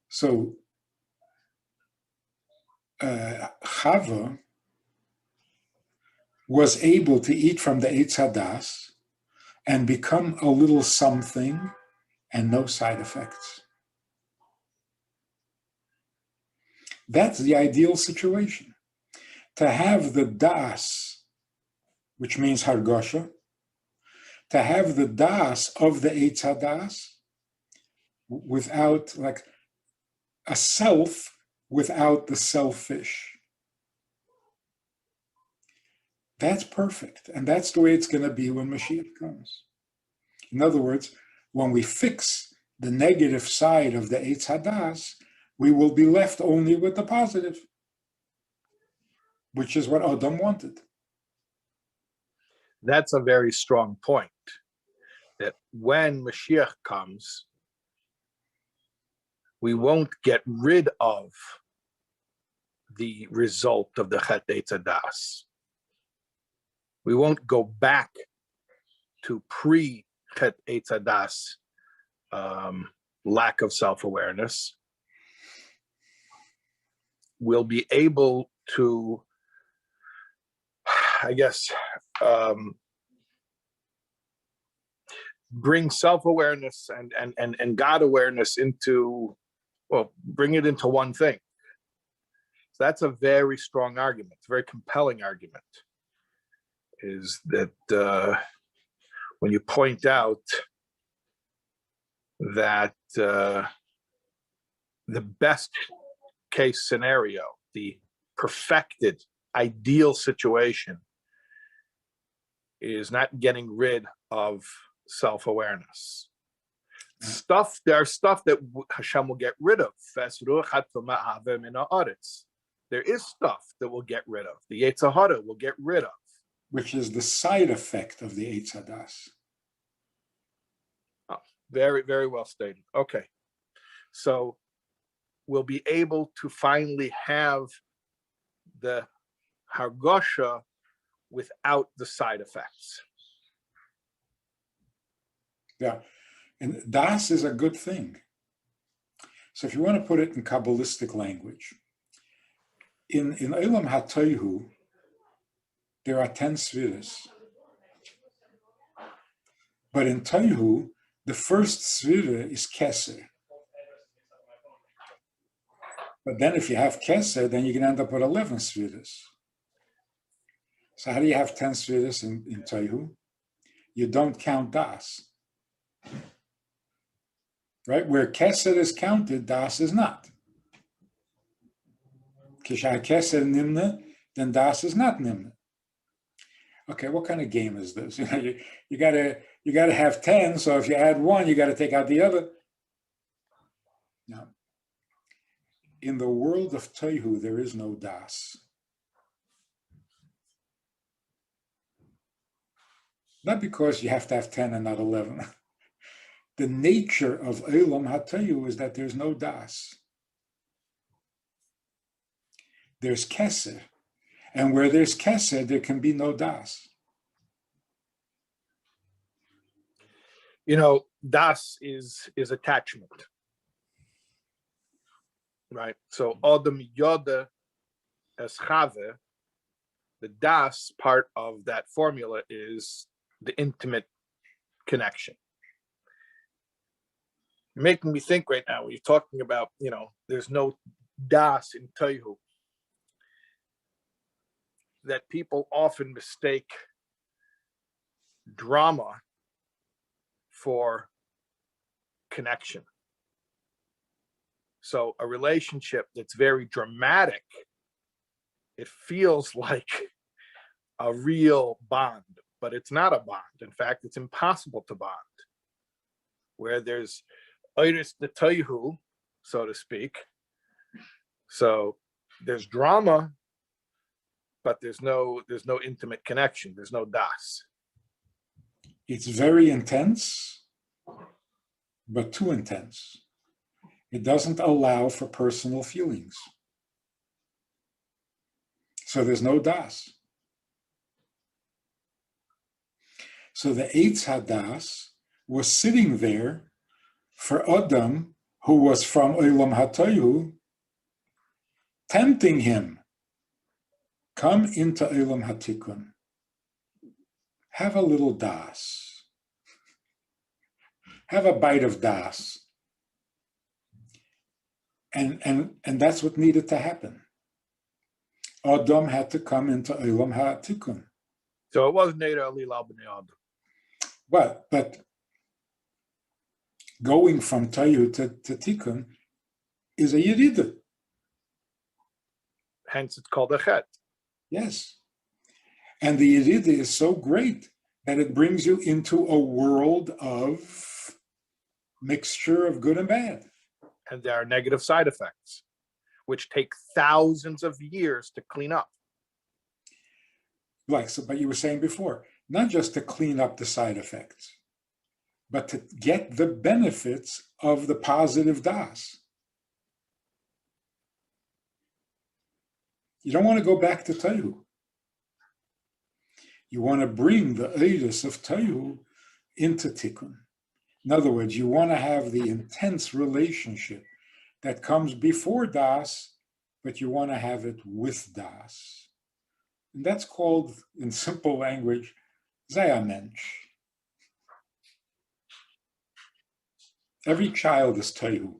Speaker 2: So Chava was able to eat from the Eitz Hadas and become a little something and no side effects. That's the ideal situation. To have the das, which means hargosha, to have the das of the Eitz Hadas without, like, a self without the selfish. That's perfect. And that's the way it's going to be when Mashiach comes. In other words, when we fix the negative side of the Eitz Hadas, we will be left only with the positive, which is what Adam wanted.
Speaker 1: That's a very strong point. That when Mashiach comes, we won't get rid of the result of the Chet Eitz Hadas. We won't go back to pre-Chet Eitz Hadas lack of self-awareness. We'll be able to, I guess, bring self-awareness and God awareness into, well, bring it into one thing. So that's a very strong argument, a very compelling argument, is that when you point out that the best case scenario, the perfected, ideal situation, is not getting rid of self-awareness. There are stuff that Hashem will get rid of. There is stuff that we'll get rid of. The Yetzer Hara will get rid of.
Speaker 2: Which is the side effect of the Eitz Hadas.
Speaker 1: Oh, very, very well stated. Okay. So we'll be able to finally have the hargosha without the side effects.
Speaker 2: Yeah, and das is a good thing. So if you want to put it in Kabbalistic language, in Olam HaTohu, there are 10 spheres. But in Tohu, the first sphere is Keser. But then if you have Keser, then you can end up with 11 spheres. So how do you have 10 spheres in Tohu? You don't count Das. Right? Where Keser is counted, Das is not. Kisha Keser Nimna, then Das is not Nimna. Okay, what kind of game is this? You gotta have 10, so if you add one, you gotta take out the other. Now, in the world of Tohu, there is no Das. Not because you have to have 10 and not 11. The nature of Olam HaTohu is that there's no Das. There's Keser. And where there's Keser, there can be no Das.
Speaker 1: You know, Das is attachment. right? So Adam Yoda Eschave, the das part of that formula is the intimate connection. You're making me think right now when you're talking about, there's no das in Tohu, that people often mistake drama for connection. So a relationship that's very dramatic, it feels like a real bond, but it's not a bond. In fact, it's impossible to bond. Where there's oiris the toihu, so to speak. So there's drama, but there's no intimate connection. There's no das.
Speaker 2: It's very intense, but too intense. It doesn't allow for personal feelings. So there's no das. So the Eitz Hadas was sitting there for Adam, who was from Olam HaTohu, tempting him. Come into Olam HaTikun. Have a little das. Have a bite of das. And that's what needed to happen. Adam had to come into Olam HaTikun.
Speaker 1: So it wasn't Neder Alila B'nei Adam.
Speaker 2: But going from Tohu to Tikkun is a Yerida.
Speaker 1: Hence it's called a Chet.
Speaker 2: Yes. And the Yerida is so great that it brings you into a world of mixture of good and bad.
Speaker 1: And there are negative side effects, which take thousands of years to clean up.
Speaker 2: But you were saying before, not just to clean up the side effects, but to get the benefits of the positive das. You don't want to go back to Tohu. You want to bring the Eidus of Tohu into Tikkun. In other words, you want to have the intense relationship that comes before das, but you want to have it with das. And that's called, in simple language, Zaya Mensch. Every child is Tohu.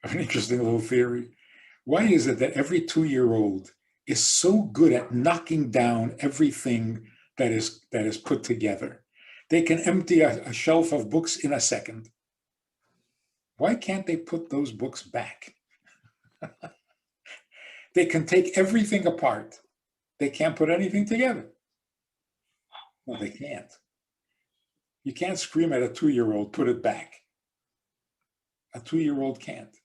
Speaker 2: An interesting little theory. Why is it that every 2-year-old is so good at knocking down everything that is put together? They can empty a shelf of books in a second. Why can't they put those books back? They can take everything apart. They can't put anything together. No, they can't. You can't scream at a 2-year-old, put it back. A 2-year-old can't.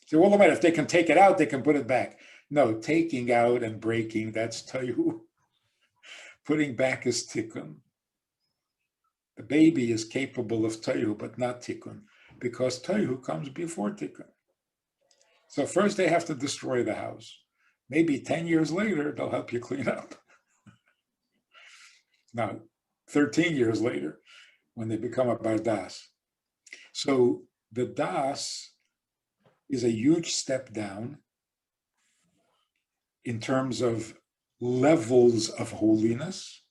Speaker 2: So, well, if they can take it out, they can put it back. No, taking out and breaking, that's Tohu. Putting back is Tikkun. The baby is capable of Tohu, but not Tikkun, because Tohu comes before Tikkun. So first they have to destroy the house. Maybe 10 years later, they'll help you clean up. Now, 13 years later, when they become a bardas. So the das is a huge step down in terms of levels of holiness,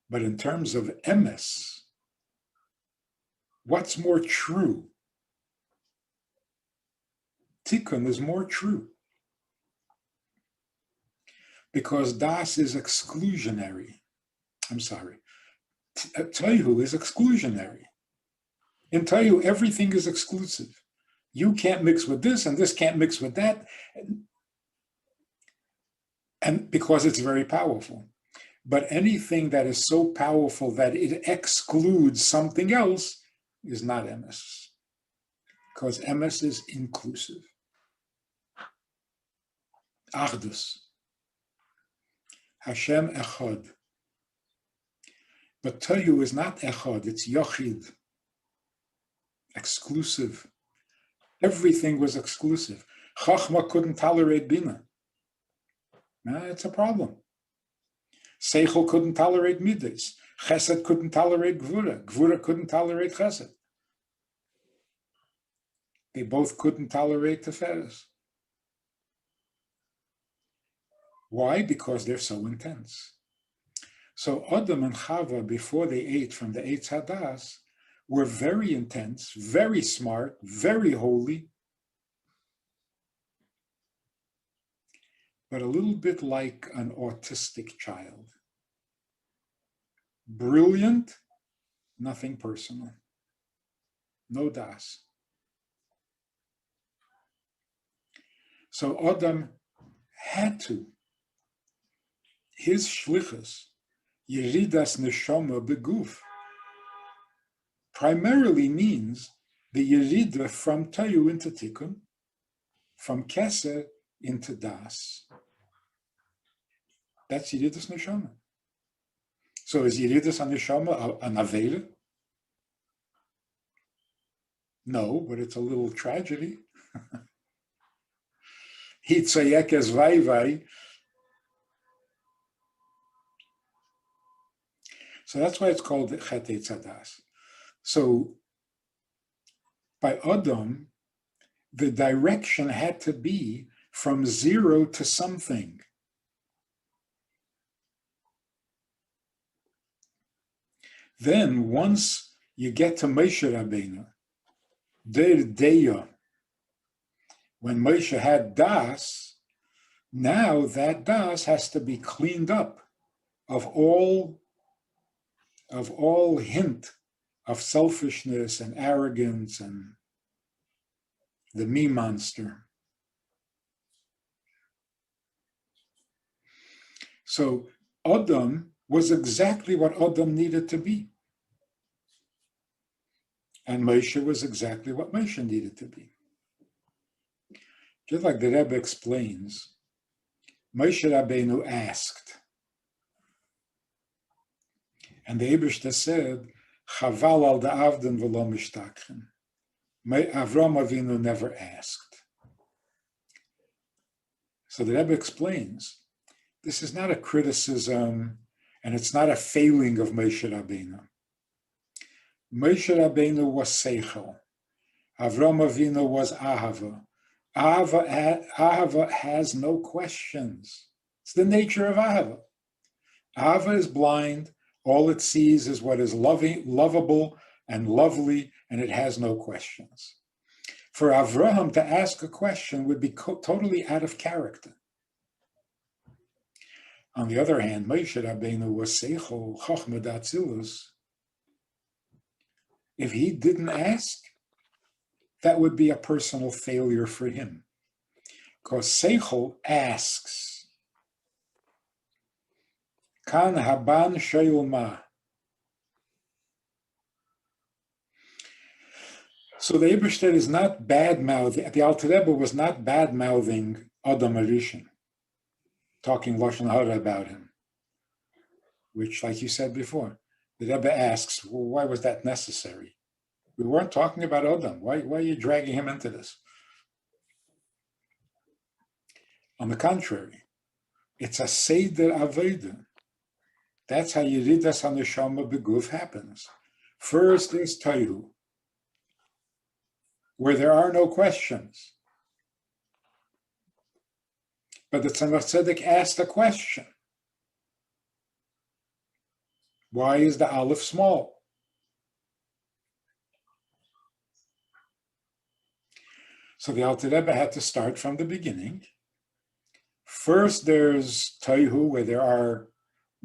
Speaker 2: but in terms of emes, what's more true? Tikkun is more true. Because das is exclusionary. I'm sorry. Tohu is exclusionary. In Tohu, everything is exclusive. You can't mix with this, and this can't mix with that. And because it's very powerful. But anything that is so powerful that it excludes something else is not emes. Because emes is inclusive. Achdus. Hashem echad. But Tohu is not echad, it's yochid. Exclusive. Everything was exclusive. Chachma couldn't tolerate bina. It's a problem. Seichel couldn't tolerate midas. Chesed couldn't tolerate gvura. Gvura couldn't tolerate chesed. They both couldn't tolerate Tiferes. Why? Because they're so intense. So Adam and Chava, before they ate from the Eitz Hadas, were very intense, very smart, very holy, but a little bit like an autistic child. Brilliant, nothing personal. No das. So Adam had to. His shlichus, Yeridas Neshama Beguf, primarily means the Yerida from Tayu into Tikkun, from Keser into Das. That's Yeridas Neshama. So is Yeridas Neshama an Aveda? No, but it's a little tragedy. Hitzayek es Vaivai. So that's why it's called Chet Eitz Hadas. So by Adam, the direction had to be from zero to something. Then once you get to Moshe Rabbeinu, Der Deya, when Moshe had Das, now that Das has to be cleaned up of all hint of selfishness and arrogance and the me monster. So Adam was exactly what Adam needed to be. And Moshe was exactly what Moshe needed to be. Just like the Rebbe explains, Moshe Rabbeinu asked, and the Eibishter said, Chaval al da'avden v'lo mishtakchen. Avram Avinu never asked. So the Rebbe explains, this is not a criticism, and it's not a failing of Moshe Rabbeinu. Moshe Rabbeinu was Seichel. Avram Avinu was Ahava. Ahava has no questions. It's the nature of Ahava. Ahava is blind. All it sees is what is lovable and lovely, and it has no questions. For Avraham to ask a question would be totally out of character. On the other hand, Moshe Rabbeinu was Seichel, Chochmah Datzilus. If he didn't ask, that would be a personal failure for him. Because Seichel asks. Kan haban shayul ma. So the Eibishter is not bad-mouthing, the Alter Rebbe was not bad-mouthing Adam Arishan, talking Lashon Hara about him, which, like you said before, the Rebbe asks, well, why was that necessary? We weren't talking about Adam. Why are you dragging him into this? On the contrary, it's a Seder Aveda. That's how Yeridas HaNeshama Beguf happens. First there's Taihu, where there are no questions. But the Tzemach Tzedek asked a question. Why is the Aleph small? So the Alter Rebbe had to start from the beginning. First there's Taihu, where there are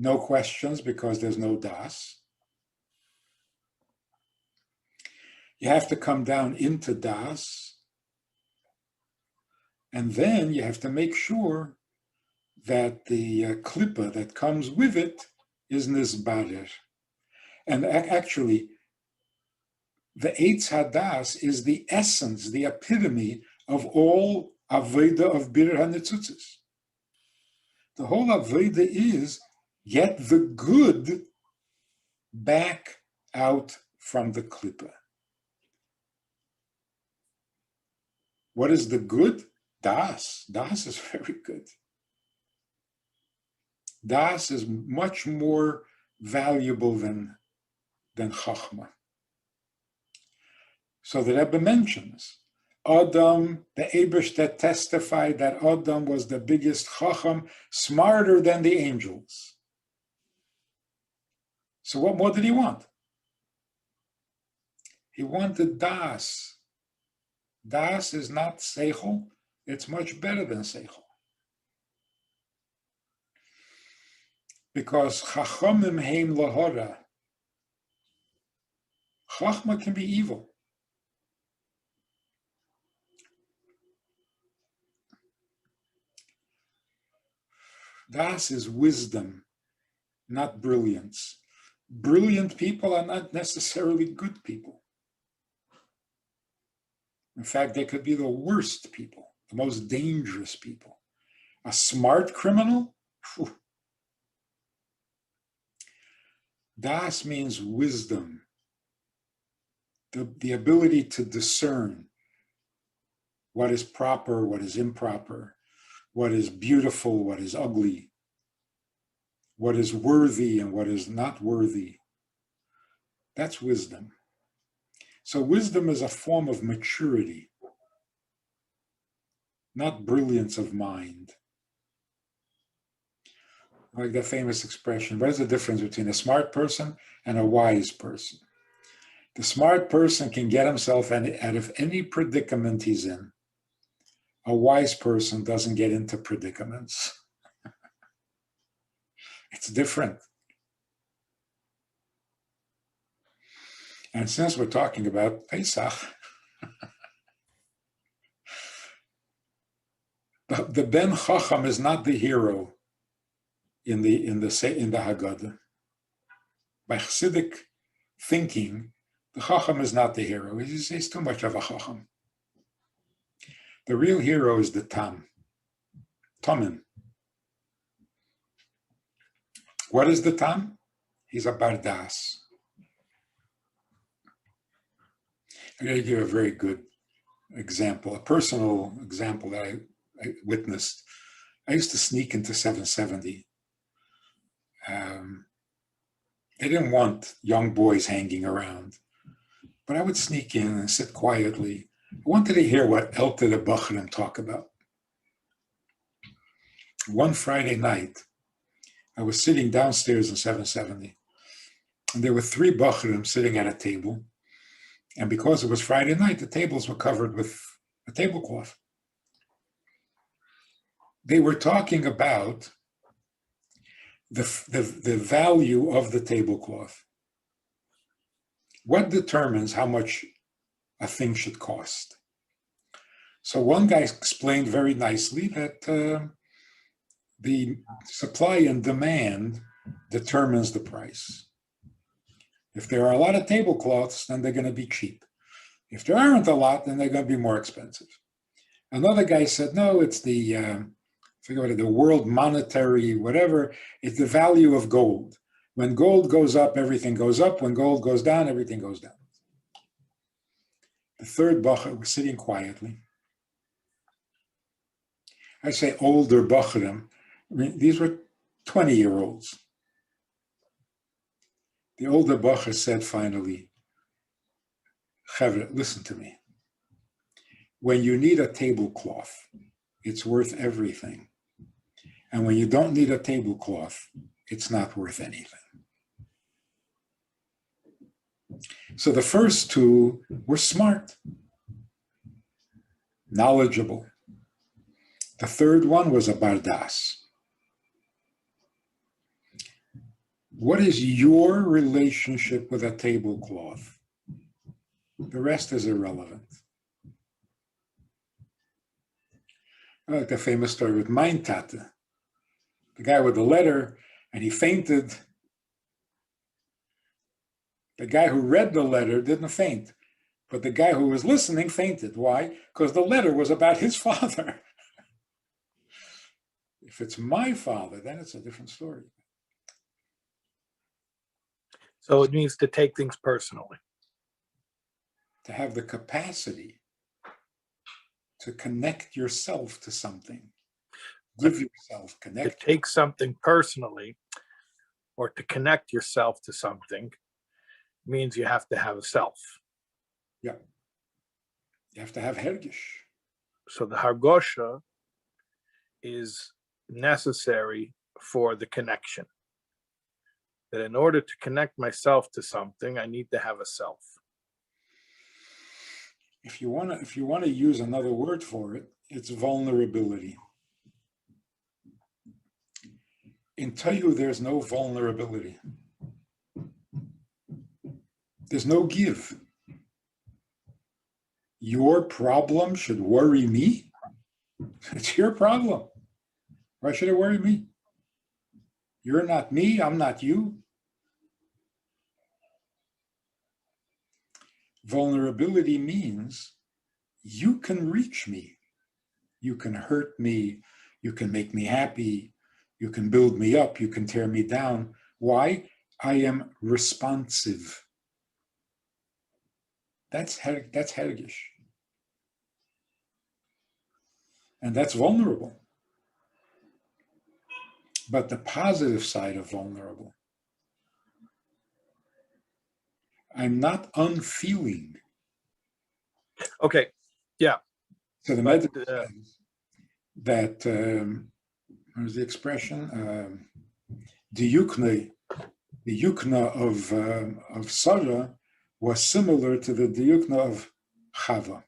Speaker 2: no questions because there's no das. You have to come down into das. And then you have to make sure that the klippa that comes with it is nisbarer. And actually, the Eitz Hadas is the essence, the epitome of all Aveda of Bir HaNetzutzes. The whole Aveda is get the good back out from the klippa. What is the good? Das. Das is very good. Das is much more valuable than Chachma. So the Rebbe mentions, Adam, the Eibishter testified that Adam was the biggest chacham, smarter than the angels. So what more did he want? He wanted das. Das is not seichel. It's much better than seichel. Because chachamim heim lahora. Chachma can be evil. Das is wisdom, not brilliance. Brilliant people are not necessarily good people. In fact, they could be the worst people, the most dangerous people. A smart criminal? Phew. Das means wisdom, the ability to discern what is proper, what is improper, what is beautiful, what is ugly, what is worthy and what is not worthy. That's wisdom. So wisdom is a form of maturity, not brilliance of mind. Like the famous expression, what is the difference between a smart person and a wise person? The smart person can get himself out of any predicament he's in. A wise person doesn't get into predicaments. It's different. And since we're talking about Pesach, the Ben Chacham is not the hero in the Haggadah. By Chassidic thinking, the Chacham is not the hero. He's too much of a Chacham. The real hero is the Tamim. What is the Tam? He's a Bardas. I'm going to give a very good example, a personal example that I witnessed. I used to sneak into 770. They didn't want young boys hanging around, but I would sneak in and sit quietly. I wanted to hear what Elte the Bachrim talk about. One Friday night, I was sitting downstairs in 770, and there were 3 Bachrim sitting at a table. And because it was Friday night, the tables were covered with a tablecloth. They were talking about the value of the tablecloth. What determines how much a thing should cost? So one guy explained very nicely that the supply and demand determines the price. If there are a lot of tablecloths, then they're going to be cheap. If there aren't a lot, then they're going to be more expensive. Another guy said, no, it's the world monetary, whatever, it's the value of gold. When gold goes up, everything goes up. When gold goes down, everything goes down. The third Bacher was sitting quietly. I say older Bacherim. I mean, these were 20-year-olds. The older Bacher said finally, Chavre, listen to me. When you need a tablecloth, it's worth everything. And when you don't need a tablecloth, it's not worth anything. So the first 2 were smart, knowledgeable. The third one was a bardas. What is your relationship with a tablecloth? The rest is irrelevant. I like the famous story with mein Tate. The guy with the letter, and he fainted. The guy who read the letter didn't faint, but the guy who was listening fainted. Why? Because the letter was about his father. If it's my father, then it's a different story.
Speaker 1: So it means to take things personally.
Speaker 2: To have the capacity to connect yourself to something. Give yourself, connect.
Speaker 1: To take something personally or to connect yourself to something means you have to have a self.
Speaker 2: Yeah. You have to have hergish.
Speaker 1: So the hargosha is necessary for the connection. That in order to connect myself to something, I need to have a self.
Speaker 2: If you want to use another word for it, it's vulnerability. In Tayu, there's no vulnerability. There's no give. Your problem should worry me? It's your problem. Why should it worry me? You're not me, I'm not you. Vulnerability means you can reach me. You can hurt me. You can make me happy. You can build me up. You can tear me down. Why? I am responsive. That's hergish. And that's vulnerable. But the positive side of vulnerable, I'm not unfeeling.
Speaker 1: Okay, yeah.
Speaker 2: So the method says that, what is the expression? The yukna of Sarah was similar to the yukna of Chava.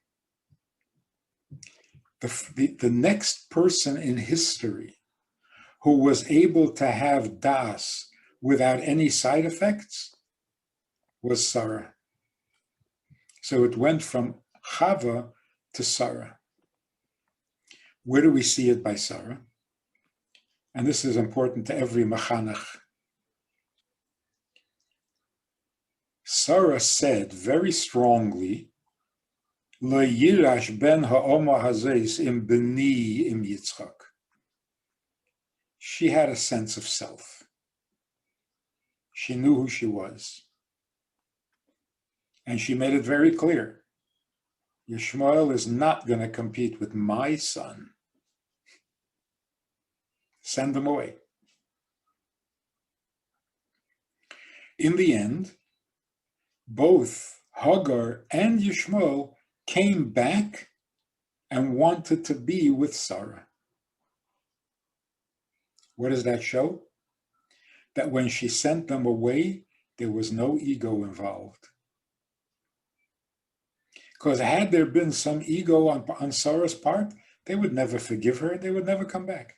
Speaker 2: The next person in history who was able to have das without any side effects was Sarah. So it went from Chava to Sarah. Where do we see it by Sarah? And this is important to every machanech. Sarah said very strongly, Lo yirash ben ha'oma hazeis im beni im Yitzchak. She had a sense of self. She knew who she was. And she made it very clear. Yishmael is not going to compete with my son. Send him away. In the end, both Hagar and Yishmael came back and wanted to be with Sarah. What does that show? That when she sent them away, there was no ego involved. Because had there been some ego on Sarah's part, they would never forgive her, they would never come back.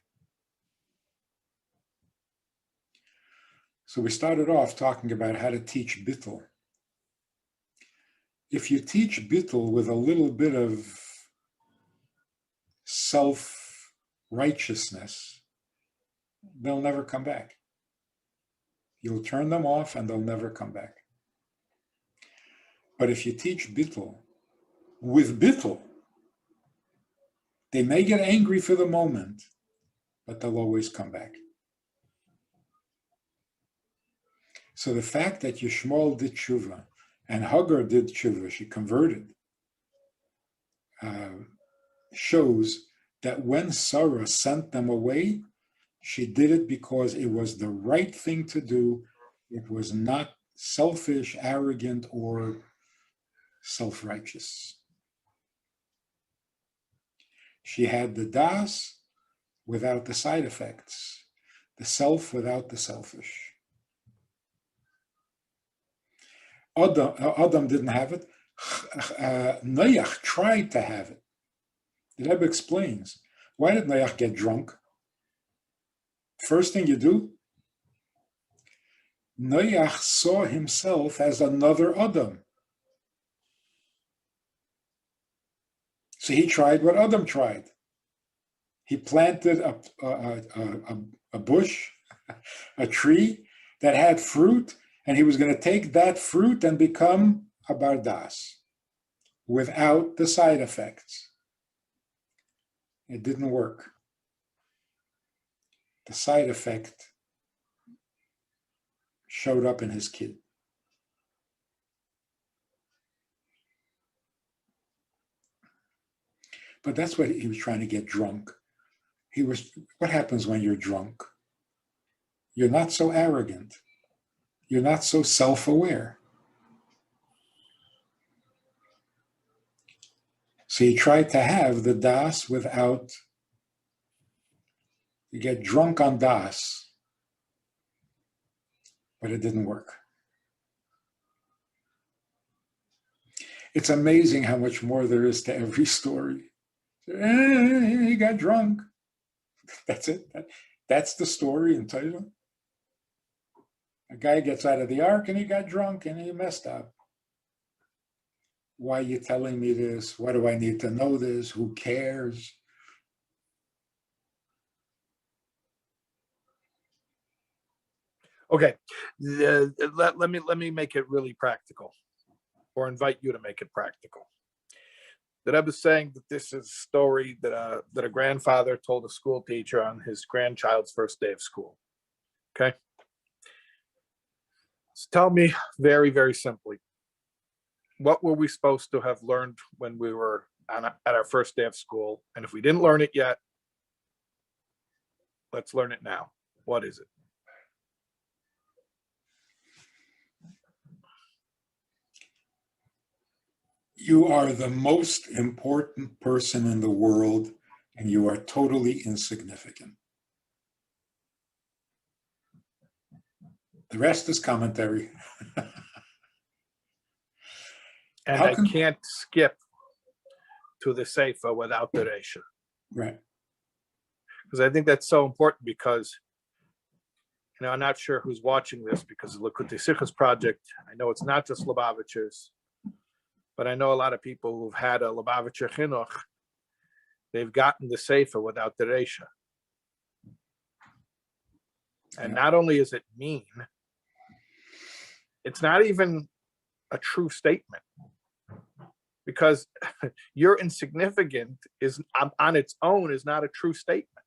Speaker 2: So we started off talking about how to teach bittul. If you teach bittul with a little bit of self-righteousness, they'll never come back. You'll turn them off and they'll never come back. But if you teach bittul with bittul, they may get angry for the moment, but they'll always come back. So the fact that Yishmael did tshuva and Hagar did tshuva, she converted, shows that when Sarah sent them away, she did it because it was the right thing to do. It was not selfish, arrogant, or self-righteous. She had the das without the side effects, the self without the selfish. Adam didn't have it. Noach tried to have it. The Rebbe explains, why did Noach get drunk? First thing you do, Noach saw himself as another Adam. So he tried what Adam tried. He planted a bush, a tree that had fruit, and he was going to take that fruit and become a bardas without the side effects. It didn't work. The side effect showed up in his kid. But that's what he was trying to get drunk. What happens when you're drunk? You're not so arrogant. You're not so self-aware. So he tried to have the das without, you get drunk on das, but it didn't work. It's amazing how much more there is to every story. He got drunk. That's it. That's the story in Torah. A guy gets out of the ark and he got drunk and he messed up. Why are you telling me this? Why do I need to know this? Who cares?
Speaker 1: Okay, let me make it really practical, or invite you to make it practical. The Rebbe is saying that this is a story that a grandfather told a school teacher on his grandchild's first day of school. Okay, so tell me very, very simply, what were we supposed to have learned when we were at our first day of school? And if we didn't learn it yet, let's learn it now. What is it?
Speaker 2: You are the most important person in the world, and you are totally insignificant. The rest is commentary.
Speaker 1: And I can't skip to the Seifa without the Reisha.
Speaker 2: Right.
Speaker 1: Because I think that's so important, because I'm not sure who's watching this, because the Likkutei Sichos project, I know it's not just Lubavitchers, but I know a lot of people who've had a Lubavitcher Chinuch, they've gotten the Seifa without the Reisha. And not only is it mean, it's not even a true statement, because you're insignificant is on its own is not a true statement.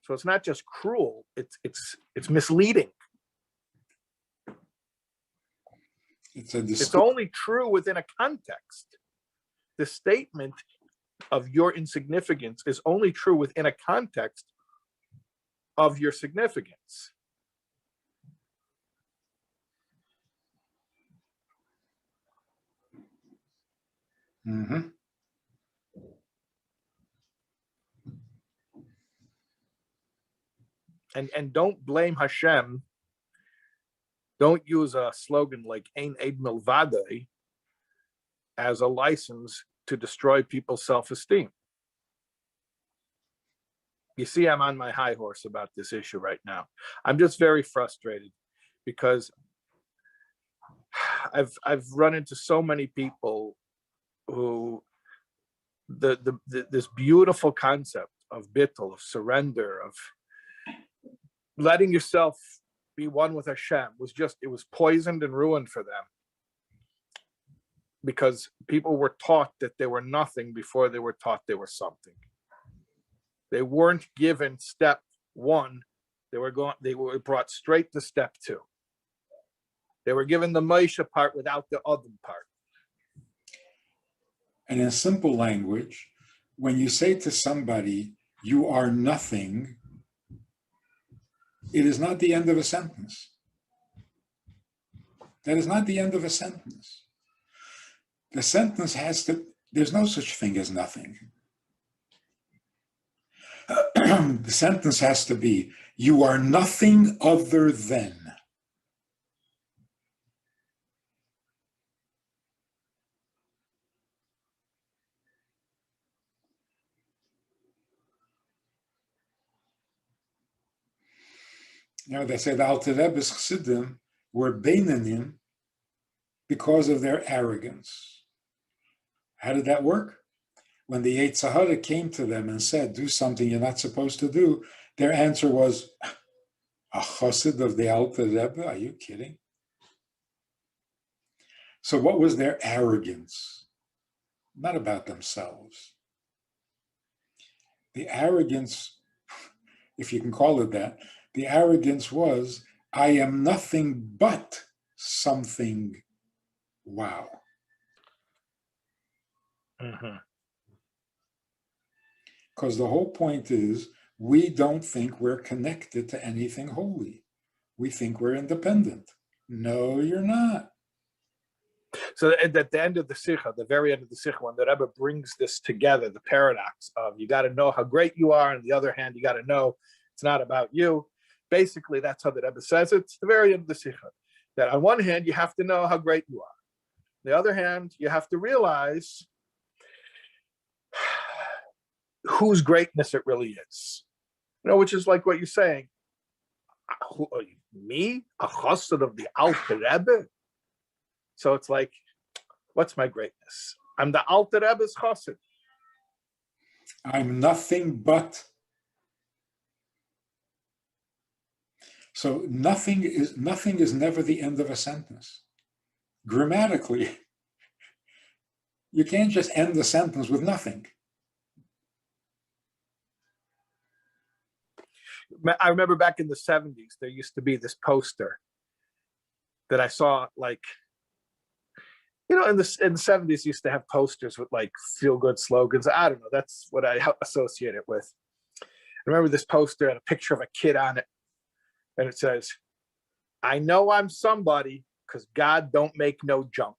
Speaker 1: So it's not just cruel, it's misleading. It's only true within a context. The statement of your insignificance is only true within a context of your significance.
Speaker 2: Mm-hmm.
Speaker 1: And don't blame Hashem. Don't use a slogan like Ein Eid Milvadei as a license to destroy people's self-esteem. You see, I'm on my high horse about this issue right now. I'm just very frustrated, because I've run into so many people who this beautiful concept of bittul, of surrender, of letting yourself be one with Hashem it was poisoned and ruined for them, because people were taught that they were nothing before they were taught they were something. They weren't given step one. They were brought straight to step two. They were given the Moshe part without the other part.
Speaker 2: And in simple language, when you say to somebody, you are nothing, it is not the end of a sentence. That is not the end of a sentence. The sentence there's no such thing as nothing. The sentence has to be, you are nothing other than. They say the Alter Rebbe's Chassidim were Beinanim because of their arrogance. How did that work? When the Yetzer Hara came to them and said, do something you're not supposed to do, their answer was, a chassid of the Alter Rebbe? Are you kidding? So what was their arrogance? Not about themselves. The arrogance, if you can call it that, the arrogance was, I am nothing but something wow.
Speaker 1: Mm-hmm.
Speaker 2: Because the whole point is, we don't think we're connected to anything holy. We think we're independent. No, you're not.
Speaker 1: So at the end of the Sikha, the very end of the Sikha, when the Rebbe brings this together, the paradox of you got to know how great you are, and on the other hand, you got to know it's not about you. Basically, that's how the Rebbe says it. It's the very end of the Sikha. That on one hand, you have to know how great you are. On the other hand, you have to realize whose greatness it really is. Which is like what you're saying. Who, me, a chassid of the Alter Rebbe? So it's like, what's my greatness? I'm the Alter Rebbe's chassid.
Speaker 2: I'm nothing but. So nothing is never the end of a sentence. Grammatically, you can't just end the sentence with nothing.
Speaker 1: I remember back in the 70s, there used to be this poster that I saw, like, in the 70s used to have posters with like feel good slogans. I don't know. That's what I associate it with. I remember this poster had a picture of a kid on it. And it says, I know I'm somebody because God don't make no junk.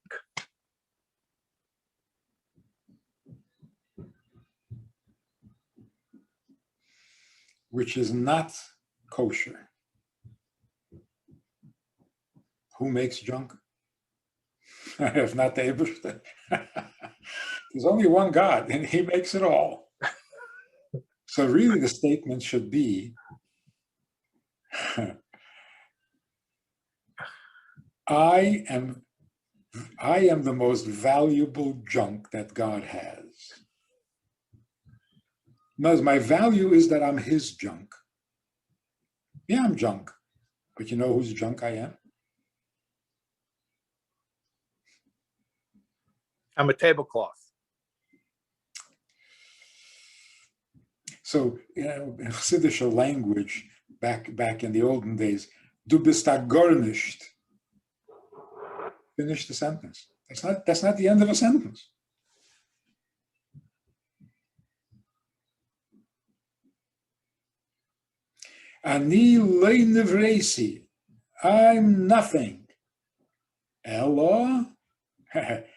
Speaker 2: Which is not kosher. Who makes junk? If not the Eibishter. There's only one God, and he makes it all. So really the statement should be, I am the most valuable junk that God has. Because my value is that I'm his junk. Yeah, I'm junk. But you know whose junk I am?
Speaker 1: I'm a tablecloth.
Speaker 2: So, in Chassidish language, back in the olden days, du bist a gar nicht. Finish the sentence. That's not the end of a sentence. Ani lei nevresi. I'm nothing. Ella,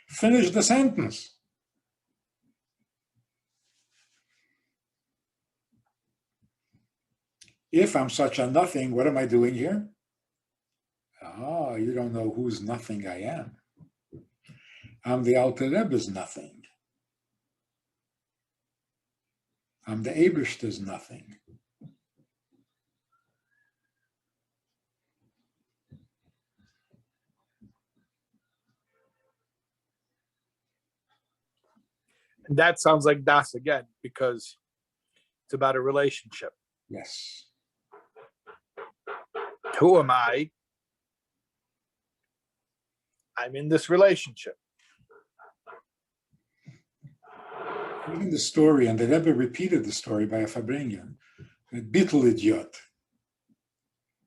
Speaker 2: finish the sentence. If I'm such a nothing, what am I doing here? Ah, you don't know whose nothing I am. I'm the Alter Rebbe's nothing. I'm the Eibishter's nothing.
Speaker 1: And that sounds like Das again, because it's about a relationship.
Speaker 2: Yes.
Speaker 1: Who am I? I'm in this relationship.
Speaker 2: Even the story, and the Rebbe repeated the story by a Farbrengen, a bittel idiot.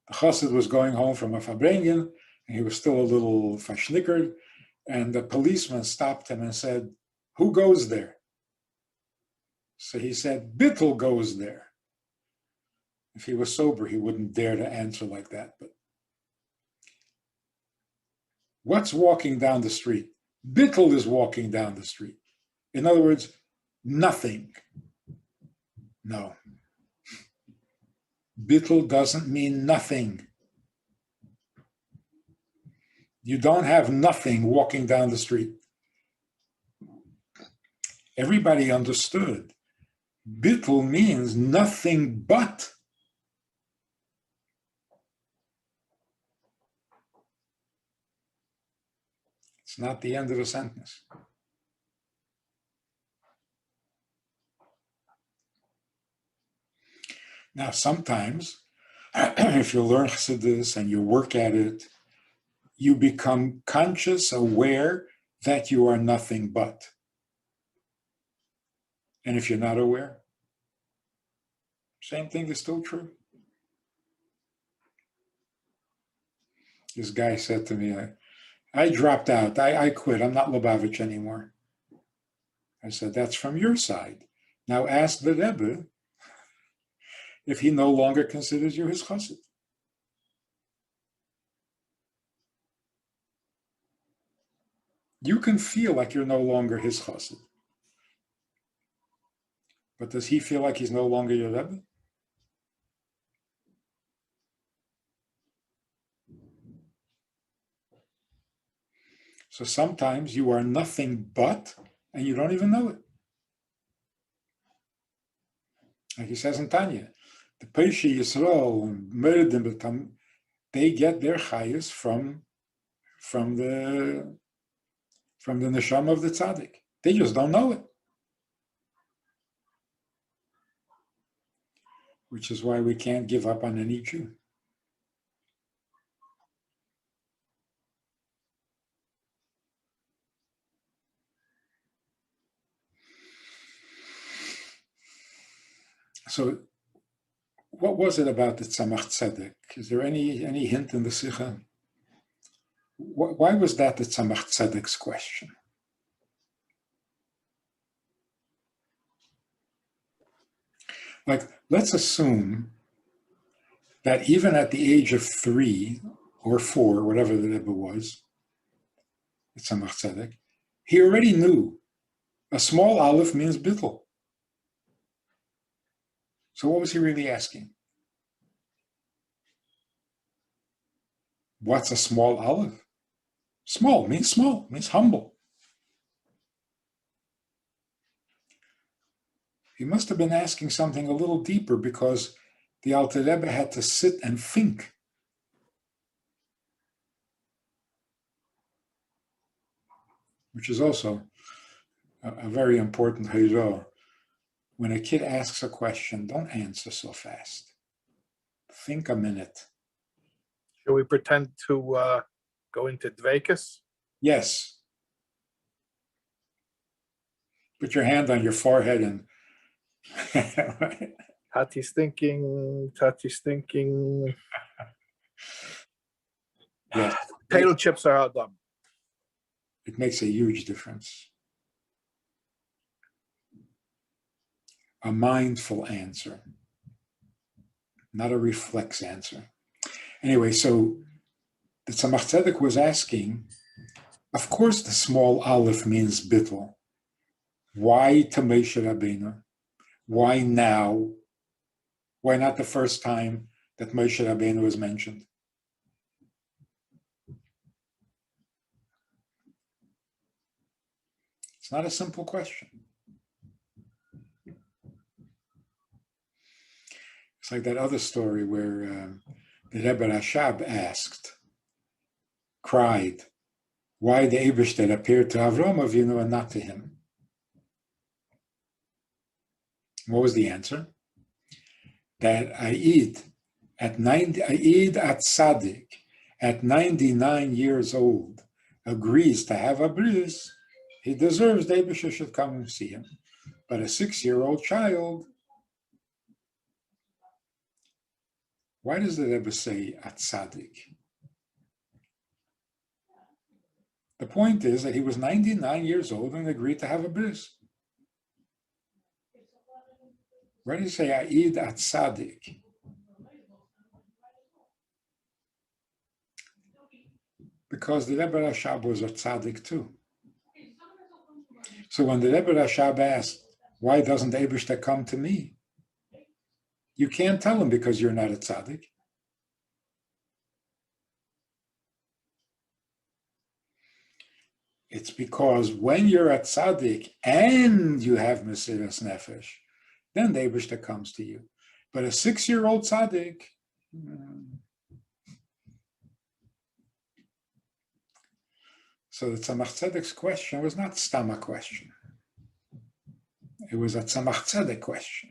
Speaker 2: The chassid was going home from a Farbrengen, and he was still a little verschnickered, and the policeman stopped him and said, who goes there? So he said, bittel goes there. If he was sober, he wouldn't dare to answer like that. But what's walking down the street? Bittel is walking down the street. In other words, nothing. No. Bittel doesn't mean nothing. You don't have nothing walking down the street. Everybody understood. Bittel means nothing but. It's not the end of a sentence. Now, sometimes, if you learn Chassidus and you work at it, you become conscious, aware that you are nothing but. And if you're not aware, same thing is still true. This guy said to me, I dropped out. I quit. I'm not Lubavitch anymore. I said, that's from your side. Now ask the Rebbe if he no longer considers you his chassid. You can feel like you're no longer his chassid. But does he feel like he's no longer your Rebbe? So sometimes you are nothing but, and you don't even know it. Like he says in Tanya, the Peishi Yisrael and Merdim, they get their chayas from the neshama of the tzaddik. They just don't know it. Which is why we can't give up on any Jew. So what was it about the Tzemach Tzedek? Is there any hint in the Sikha? Why was that the Tzemach Tzedek's question? Like, let's assume that even at the age of 3 or 4, whatever the Rebbe was, the Tzemach Tzedek, he already knew a small aleph means bittul. So what was he really asking? What's a small aleph? Small, means humble. He must have been asking something a little deeper because the Alter Rebbe had to sit and think. Which is also a very important hayra. When a kid asks a question, don't answer so fast. Think a minute.
Speaker 1: Shall we pretend to go into dveikus?
Speaker 2: Yes. Put your hand on your forehead and
Speaker 1: Tati's thinking.
Speaker 2: yes.
Speaker 1: Potato chips are out dumb.
Speaker 2: It makes a huge difference. A mindful answer, not a reflex answer. Anyway, so the Tzemach Tzedek was asking, of course the small aleph means bittul. Why to Moshe Rabbeinu? Why now? Why not the first time that Moshe Rabbeinu was mentioned? It's not a simple question. It's like that other story where the Rebbe Rashab cried, why the Eibishter appeared to Avram Avinu and not to him. What was the answer? That Aid at Tzaddik, at 99 years old, agrees to have a bris, he deserves the Eibishter should come and see him. But a 6-year-old child, why does the Rebbe say at Tzaddik? The point is that he was 99 years old and agreed to have a bris. Why do you say Aid at Tzaddik? Because the Rebbe Rashab was a tzaddik too. So when the Rebbe Rashab asked, why doesn't Eibishter come to me? You can't tell him because you're not a tzaddik. It's because when you're a tzaddik and you have Mesiras Nefesh, then the Eibishter comes to you. But a 6-year-old tzaddik, so the Tzemach Tzedek's question was not Stama question. It was a Tzemach Tzedek question.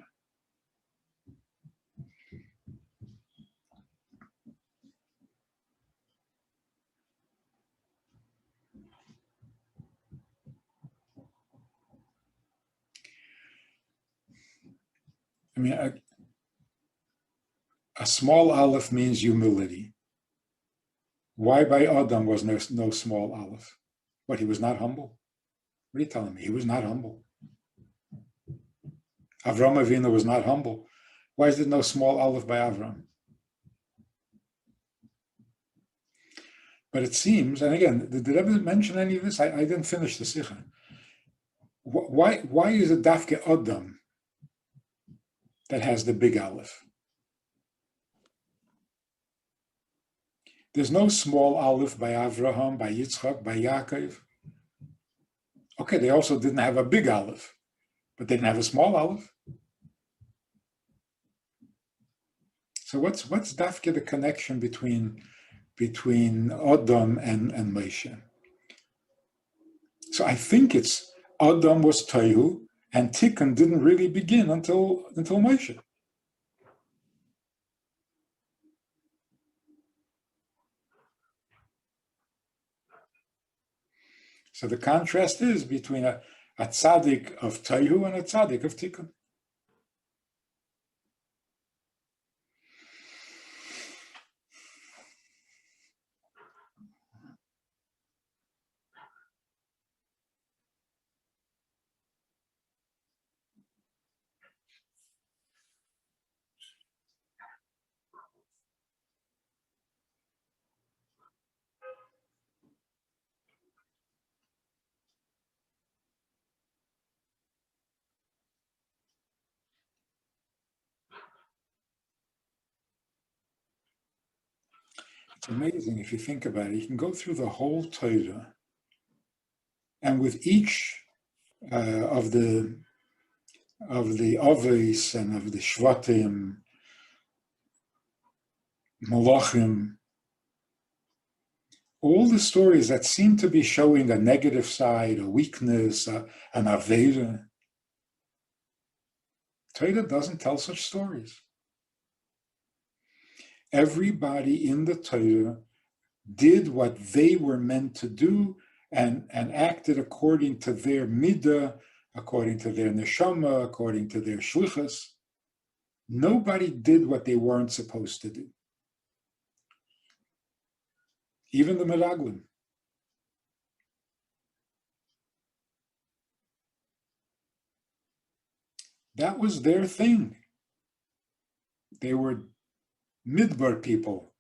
Speaker 2: I mean, a small aleph means humility. Why by Adam was no small aleph? But he was not humble? What are you telling me? He was not humble. Avram Avinu was not humble. Why is there no small aleph by Avram? But it seems, and again, did Rebbe mention any of this? I didn't finish the Sikha. Why is it Dafke Adam that has the big Aleph? There's no small Aleph by Avraham, by Yitzchak, by Yaakov. Okay, they also didn't have a big Aleph, but they didn't have a small Aleph. So what's Dafke the connection between Adam and Moshe? So I think it's Adam was Tohu, and Tikkun didn't really begin until Moshe. So the contrast is between a tzaddik of Tohu and a tzaddik of Tikkun. It's amazing if you think about it. You can go through the whole Torah, and with each of the Avos and of the Shvatim, Malachim, all the stories that seem to be showing a negative side, a weakness, an Avera, Torah doesn't tell such stories. Everybody in the Torah did what they were meant to do and acted according to their midah, according to their neshama, according to their shlichus. Nobody did what they weren't supposed to do. Even the meraglim. That was their thing. They were midbar people.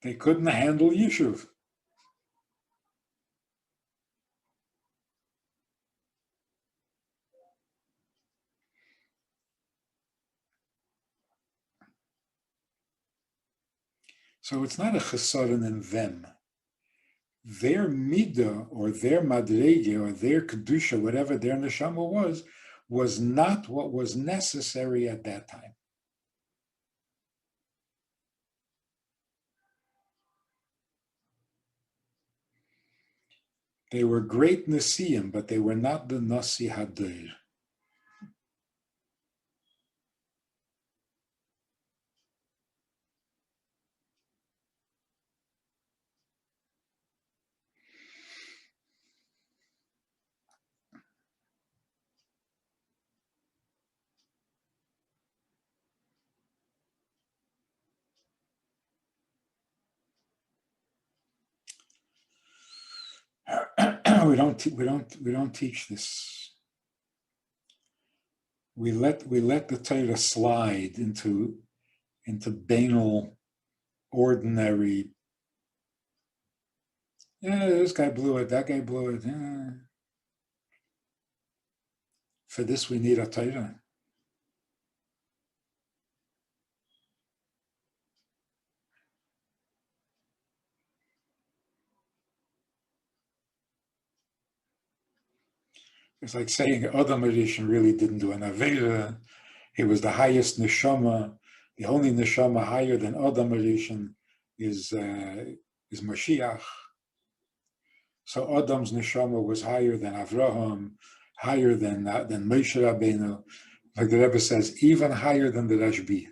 Speaker 2: They couldn't handle yishuv. So it's not a chesaron in them. Their midah or their madrege or their kedusha, whatever their neshama was not what was necessary at that time. They were great Nasiim, but they were not the Nasi Hadir. We don't teach this. We let the Torah slide into banal, ordinary. Yeah, this guy blew it. That guy blew it. Yeah. For this, we need a Torah. It's like saying Adam Rishon really didn't do an Avera. He was the highest neshama. The only neshama higher than Adam Rishon is Mashiach. So Adam's neshama was higher than Avraham, higher than Moshe Rabbeinu. Like the Rebbe says, even higher than the Rashbi.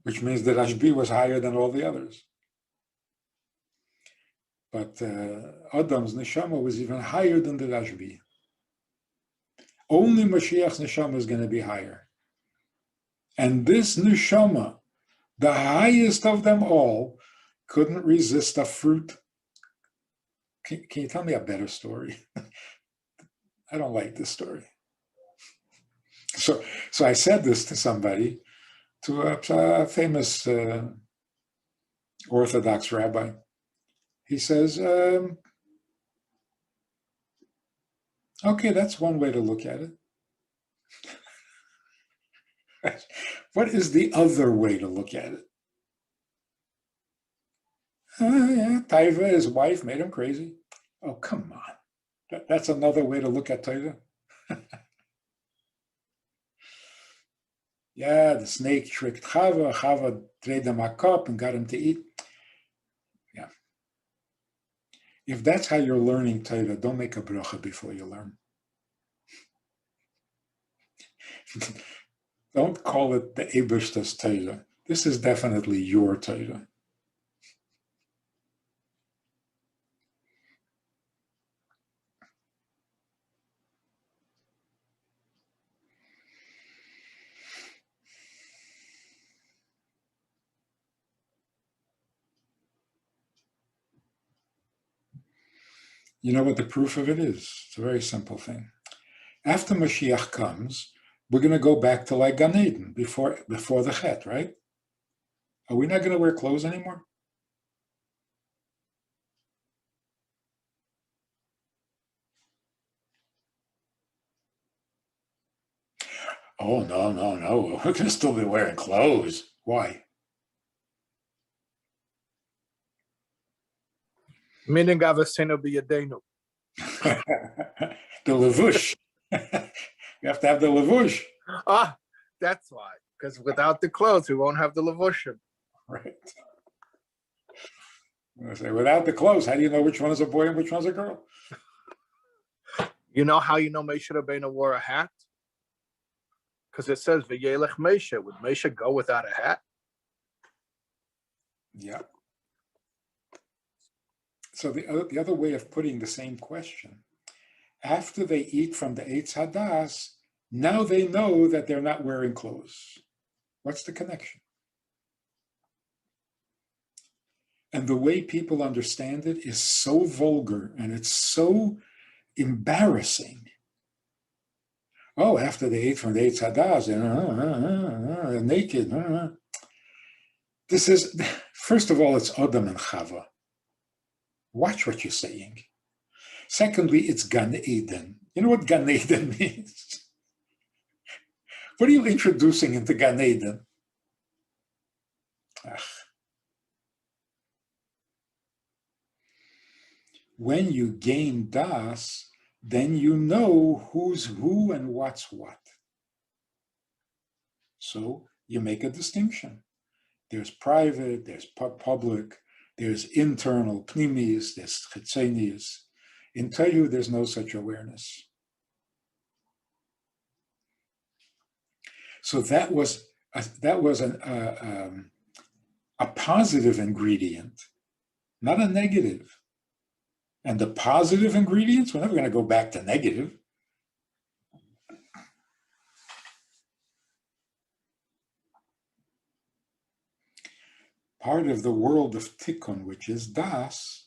Speaker 2: Which means the Rashbi was higher than all the others. But Adam's neshama was even higher than the Rashbi. Only Mashiach's neshama is going to be higher. And this neshama, the highest of them all, couldn't resist a fruit. Can you tell me a better story? I don't like this story. So I said this to somebody, to a famous Orthodox rabbi. He says, okay, that's one way to look at it. What is the other way to look at it? Yeah, Taiva, his wife, made him crazy. Oh, come on. That's another way to look at Taiva. Yeah, the snake tricked Chava. Chava traded him a cup and got him to eat. Yeah. If that's how you're learning Taiva, don't make a bracha before you learn. Don't call it the Ebershtas Taiva. This is definitely your Taiva. You know what the proof of it is? It's a very simple thing. After Mashiach comes, we're going to go back to like Gan Eden before the Chet, right? Are we not going to wear clothes anymore? Oh, no. We're going to still be wearing clothes. Why?
Speaker 1: Meaning Avasenu b'yadenu.
Speaker 2: The levush. You have to have the levush.
Speaker 1: Ah, that's why. Because without the clothes, we won't have the levushim.
Speaker 2: Right. I say, without the clothes, how do you know which one is a boy and which one's a girl?
Speaker 1: You know how you know Moshe Rabbeinu wore a hat? Because it says V'yelech Moshe. Would Moshe go without a hat?
Speaker 2: Yeah. So the other way of putting the same question, after they eat from the Eitz Hadas, now they know that they're not wearing clothes. What's the connection? And the way people understand it is so vulgar and it's so embarrassing. Oh, after they ate from the Eitz Hadas, they're naked. This is, first of all, it's Adam and Chava. Watch what you're saying. Secondly, it's Gan Eden. You know what Gan Eden means? What are you introducing into Gan Eden? When you gain Das, then you know who's who and what's what. So you make a distinction. There's private, there's public, there's internal, pnimis, there's chitzenius. In Teihu, there's no such awareness. So that was a positive ingredient, not a negative. And the positive ingredients, we're never going to go back to negative. Part of the world of tikkun, which is das,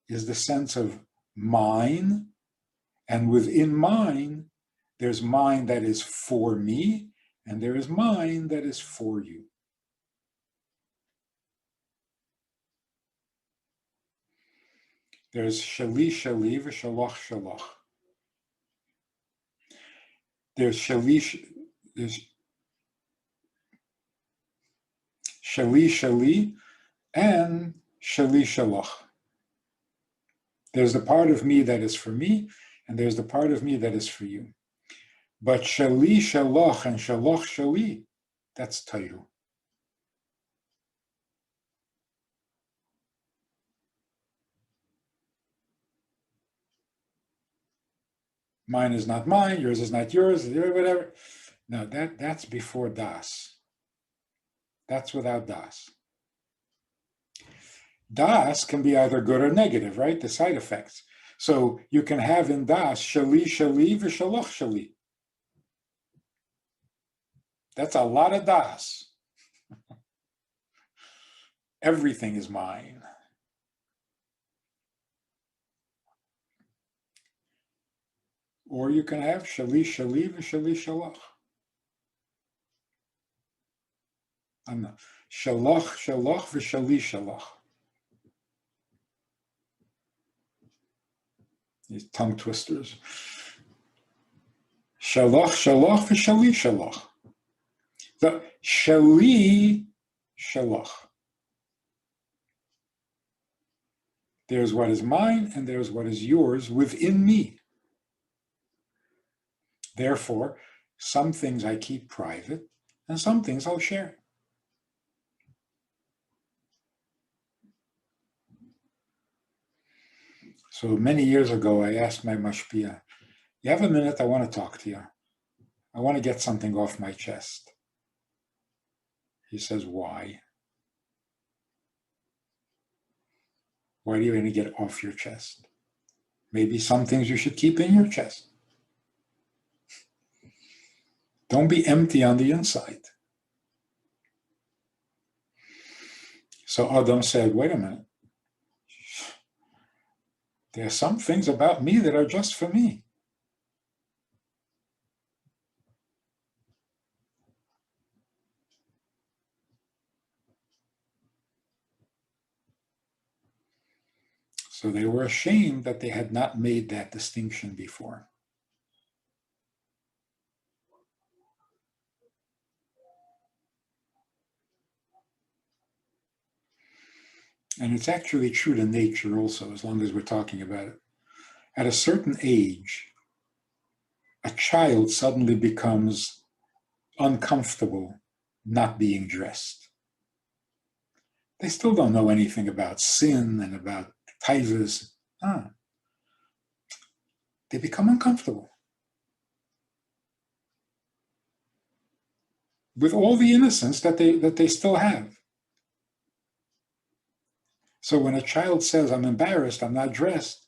Speaker 2: is the sense of mine, and within mine, there's mine that is for me, and there is mine that is for you. There's shali shali v'shaloch shaloch. There's shali shali and shali shaloch. There's the part of me that is for me, and there's the part of me that is for you. But shali shaloch and shaloch shali, that's Teihu. Mine is not mine, yours is not yours, whatever. No, that's before Das. That's without Das. Das can be either good or negative, right? The side effects. So you can have in Das shali shali v'shaloch shali. That's a lot of Das. Everything is mine. Or you can have shali shali v'shali shalach. Shalach, shalach, v'shali shalach. These tongue twisters. Shalach, shalach, v'shali shalach. The shali shalach. There's what is mine and there's what is yours within me. Therefore, some things I keep private and some things I'll share. So many years ago, I asked my mashpia, you have a minute, I want to talk to you. I want to get something off my chest. He says, why? Why do you want to get off your chest? Maybe some things you should keep in your chest. Don't be empty on the inside. So Adam said, wait a minute. There are some things about me that are just for me. So they were ashamed that they had not made that distinction before. And it's actually true to nature also, as long as we're talking about it. At a certain age, a child suddenly becomes uncomfortable not being dressed. They still don't know anything about sin and about taivas. They become uncomfortable. With all the innocence that they still have. So when a child says, I'm embarrassed, I'm not dressed,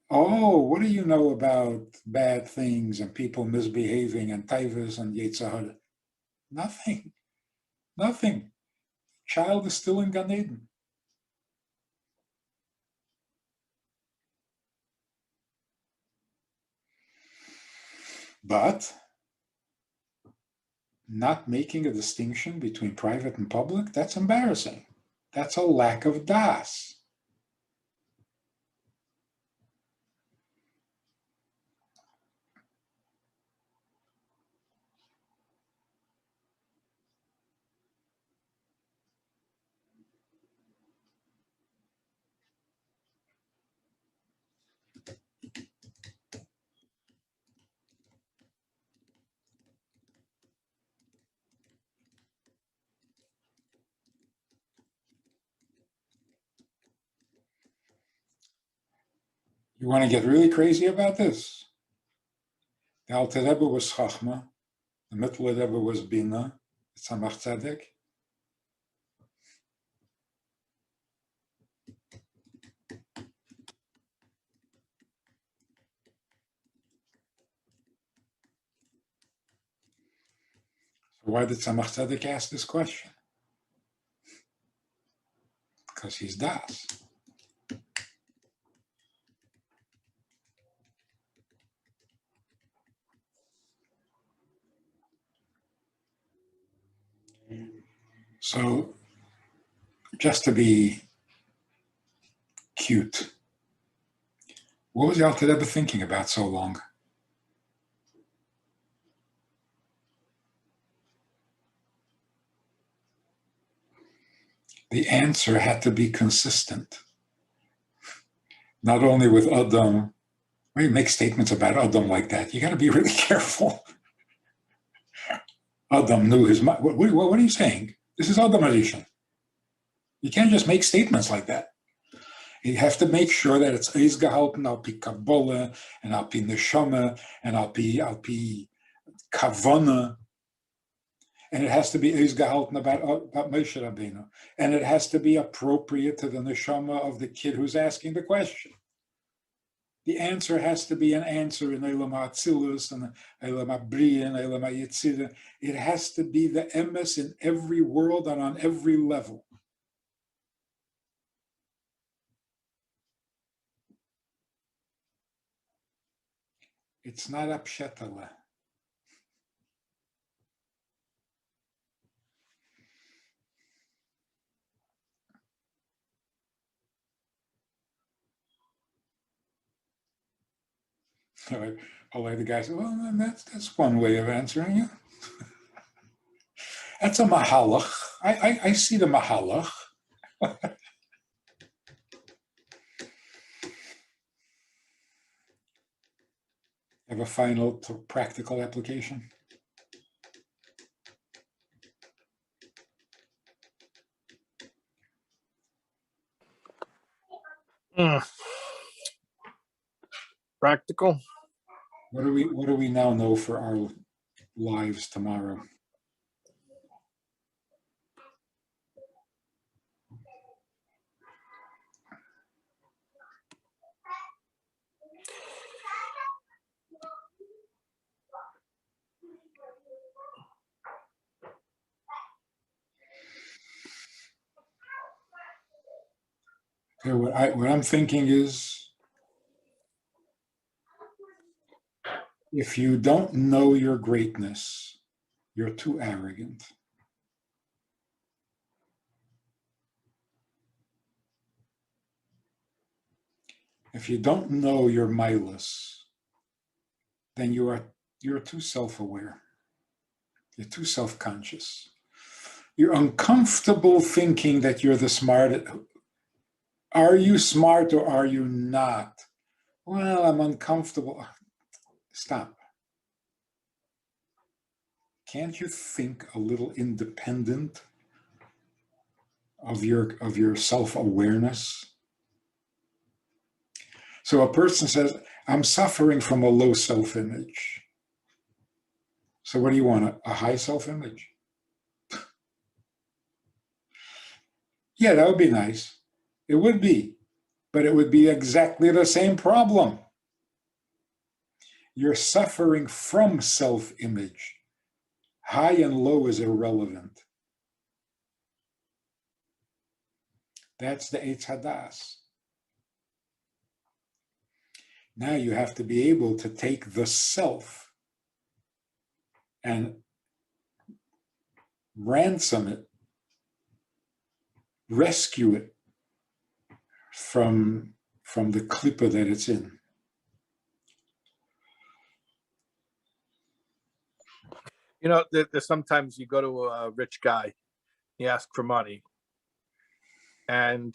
Speaker 2: oh, what do you know about bad things and people misbehaving and taivas and yetzahara? Nothing. Nothing. Child is still in Gan Eden. But not making a distinction between private and public, that's embarrassing. That's a lack of das. You want to get really crazy about this? The Alter Rebbe was Chachma, the Mittler Rebbe was Bina, the Tzemach Tzedek. So why did Tzemach Tzedek ask this question? Because he's Das. So just to be cute, what was the Alter Rebbe thinking about so long? The answer had to be consistent. Not only with Adam, when you make statements about Adam like that, you got to be really careful. Adam knew his mind. What are you saying? This is Adam Arishan. You can't just make statements like that. You have to make sure that it's Eis gehalten, al pi Kabbalah, and al pi Neshama, and al pi Kavana. And it has to be Eis gehalten about Moshe Rabbeinu. And it has to be appropriate to the Neshama of the kid who's asking the question. The answer has to be an answer in Eilam HaAtzilus, and Eilam HaBriya, and Eilam HaYetzirah. It has to be the emes in every world and on every level. It's not Only the guy said, well, that's one way of answering it. That's a mahalach. I see the mahalach. Have a final practical application.
Speaker 1: Practical.
Speaker 2: What do we now know for our lives tomorrow? Okay, what I'm thinking is, if you don't know your greatness, you're too arrogant. If you don't know your milas, then you're too self-aware. You're too self-conscious. You're uncomfortable thinking that you're the smart. Are you smart or are you not? Well, I'm uncomfortable. Stop. Can't you think a little independent of your self-awareness? So a person says, I'm suffering from a low self-image. So what do you want? A high self-image? Yeah, that would be nice. It would be, but it would be exactly the same problem. You're suffering from self-image. High and low is irrelevant. That's the Eitz Hadas. Now you have to be able to take the self and ransom it, rescue it from the klipa that it's in.
Speaker 1: You know, there's sometimes you go to a rich guy, you ask for money, and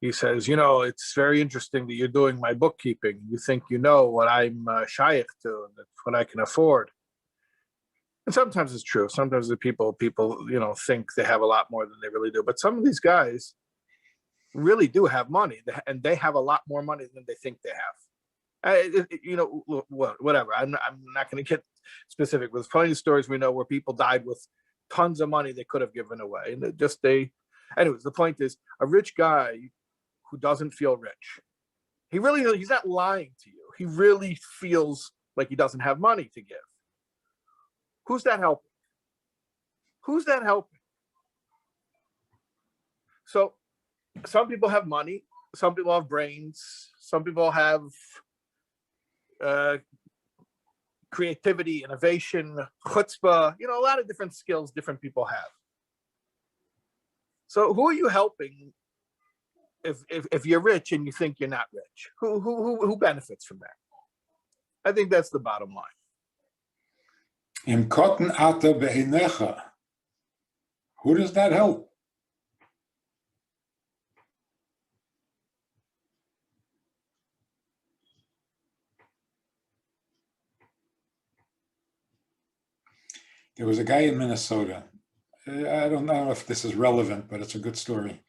Speaker 1: he says, you know, it's very interesting that you're doing my bookkeeping. You think you know what I'm shaykh to, and that's what I can afford. And sometimes it's true. Sometimes the people, you know, think they have a lot more than they really do. But some of these guys really do have money, and they have a lot more money than they think they have. You know, whatever. I'm not going to get specific. There's plenty of stories we know where people died with tons of money they could have given away, and anyways, the point is, a rich guy who doesn't feel rich, he's not lying to you. He really feels like he doesn't have money to give. Who's that helping? Who's that helping? So some people have money, some people have brains, some people have creativity, innovation, chutzpah, you know, a lot of different skills different people have. So who are you helping if you're rich and you think you're not rich? Who benefits from that? I think that's the bottom line.
Speaker 2: Im kotten ata be'inecha. Who does that help? There was a guy in Minnesota. I don't know if this is relevant, but it's a good story.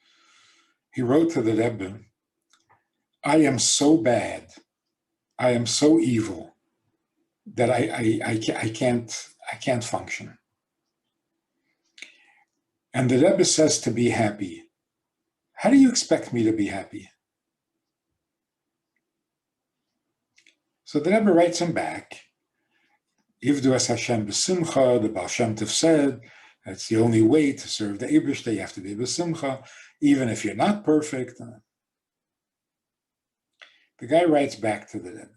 Speaker 2: He wrote to the Rebbe, I am so bad, I am so evil that I can't function. And the Rebbe says to be happy. How do you expect me to be happy? So the Rebbe writes him back, Ivdu es Hashem b'simcha, the Baal Shem Tov said, that's the only way to serve the Eibishter, you have to be b'simcha, even if you're not perfect. The guy writes back to the Rebbe.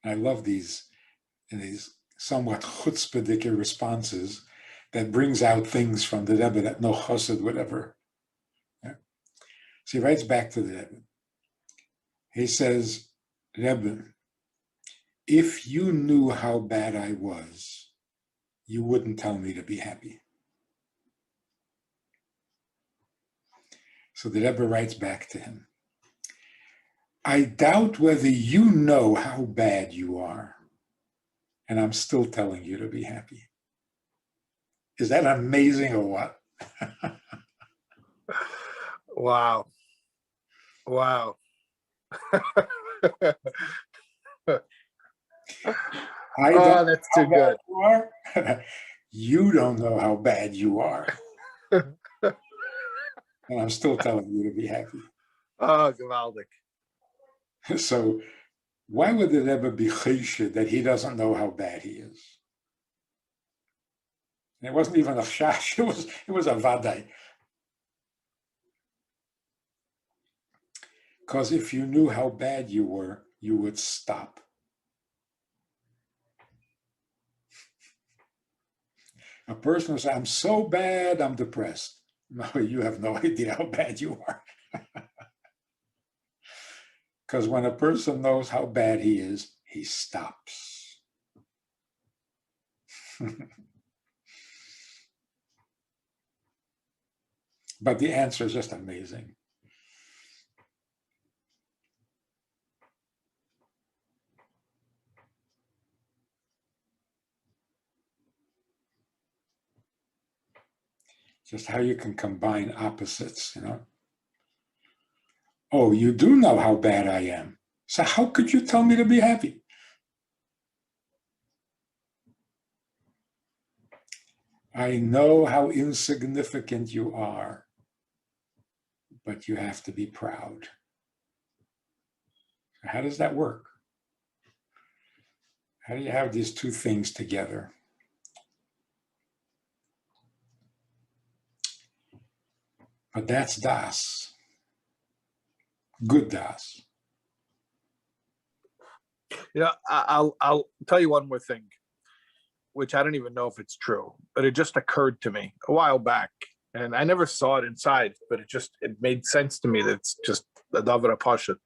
Speaker 2: I love these somewhat chutzpahdik responses that brings out things from the Rebbe that no chassid would ever. Yeah. So he writes back to the Rebbe. He says, Rebbe, if you knew how bad I was, you wouldn't tell me to be happy. So the Rebbe writes back to him, I doubt whether you know how bad you are, and I'm still telling you to be happy. Is that amazing or what?
Speaker 1: Wow. Wow. Oh, that's too good.
Speaker 2: You are. You don't know how bad you are. And I'm still telling you to be happy.
Speaker 1: Oh, gewaldig.
Speaker 2: So why would it ever be chesed that he doesn't know how bad he is? And it wasn't even a chash, it was a vaday. Because if you knew how bad you were, you would stop. A person will say, I'm so bad, I'm depressed. No, you have no idea how bad you are. Because when a person knows how bad he is, he stops. But the answer is just amazing. Just how you can combine opposites, you know? Oh, you do know how bad I am. So how could you tell me to be happy? I know how insignificant you are, but you have to be proud. How does that work? How do you have these two things together? But that's das. Good das.
Speaker 1: I'll tell you one more thing, which I don't even know if it's true, but it just occurred to me a while back, and I never saw it inside, but it made sense to me that it's just a davar pashut.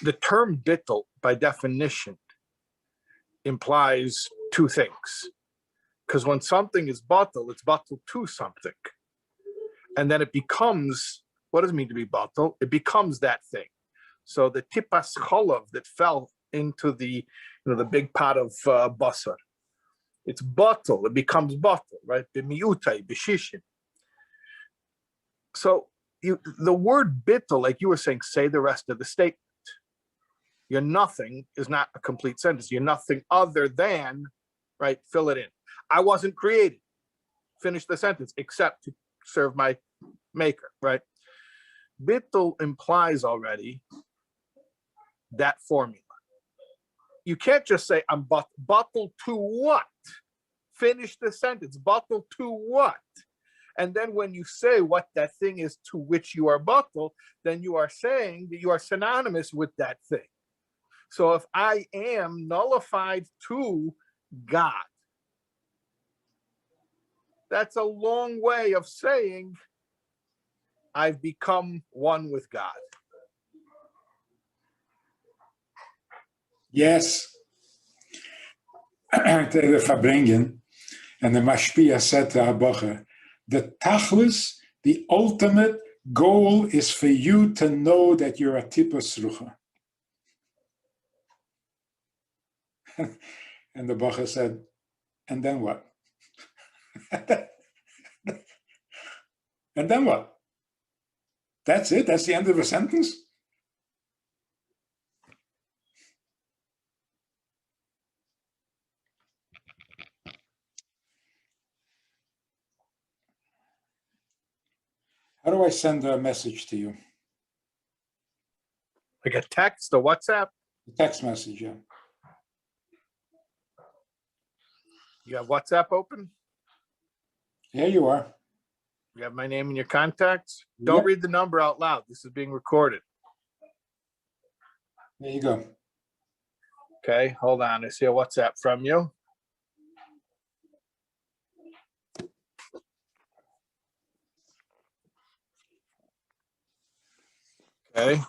Speaker 1: The term bittul, by definition, implies two things. Because when something is batal, it's batal to something. And then it becomes, what does it mean to be batal? It becomes that thing. So the tipas cholav that fell into the big pot of basar, it's batal, it becomes batal, right? B'miyutai, b'shishin. So the word bittul, like you were saying, say the rest of the statement. You're nothing is not a complete sentence. You're nothing other than, right? Fill it in. I wasn't created. Finish the sentence, except to serve my maker, right? Bittul implies already that formula. You can't just say, I'm bottled to what? Finish the sentence, bottled to what? And then when you say what that thing is to which you are bottled, then you are saying that you are synonymous with that thing. So if I am nullified to God, that's a long way of saying I've become one with God.
Speaker 2: Yes. The Farbrengen and the Mashpia said to Abacha, the tachlis, the ultimate goal is for you to know that you're a tipas rucha. And the Bacha said, and then what? And then what? That's it? That's the end of a sentence? How do I send a message to you?
Speaker 1: Like a text, a WhatsApp?
Speaker 2: A text message, yeah.
Speaker 1: You have WhatsApp open?
Speaker 2: Here you are.
Speaker 1: You have my name in your contacts? Don't read the number out loud. This is being recorded.
Speaker 2: There you go.
Speaker 1: Okay, hold on. I see a WhatsApp from you. Okay.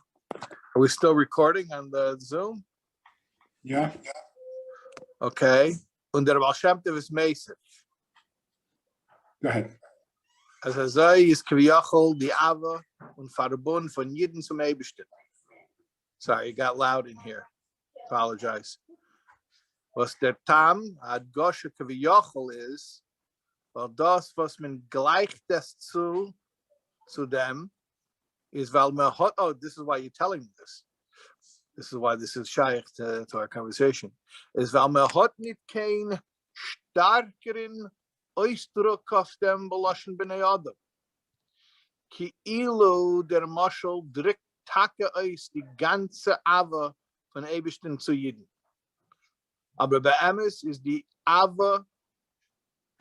Speaker 1: Are we still recording on the Zoom?
Speaker 2: Yeah.
Speaker 1: Okay. Und der Baal Shem Tov ist Meisef.
Speaker 2: Go ahead.
Speaker 1: Also sei ist Kviyachol die Ava und Farbrengen von Jeden zum Eibishter. Sorry, it got loud in here. Apologize. Was der Tam ad Goshe Kviyachol is, weil das, was man gleicht das zu them, is weil man hat, oh, this is why you're telling me this. This is why this is shaykh to our conversation. Is weil man hat nicht kein starkeren Ausdruck auf dem Belaschen Bnei Adam. Ki ilu der Moschel drückt Tage aus die ganze Ava von Eibishten zu Jeden. Aber bei Emes ist die Ava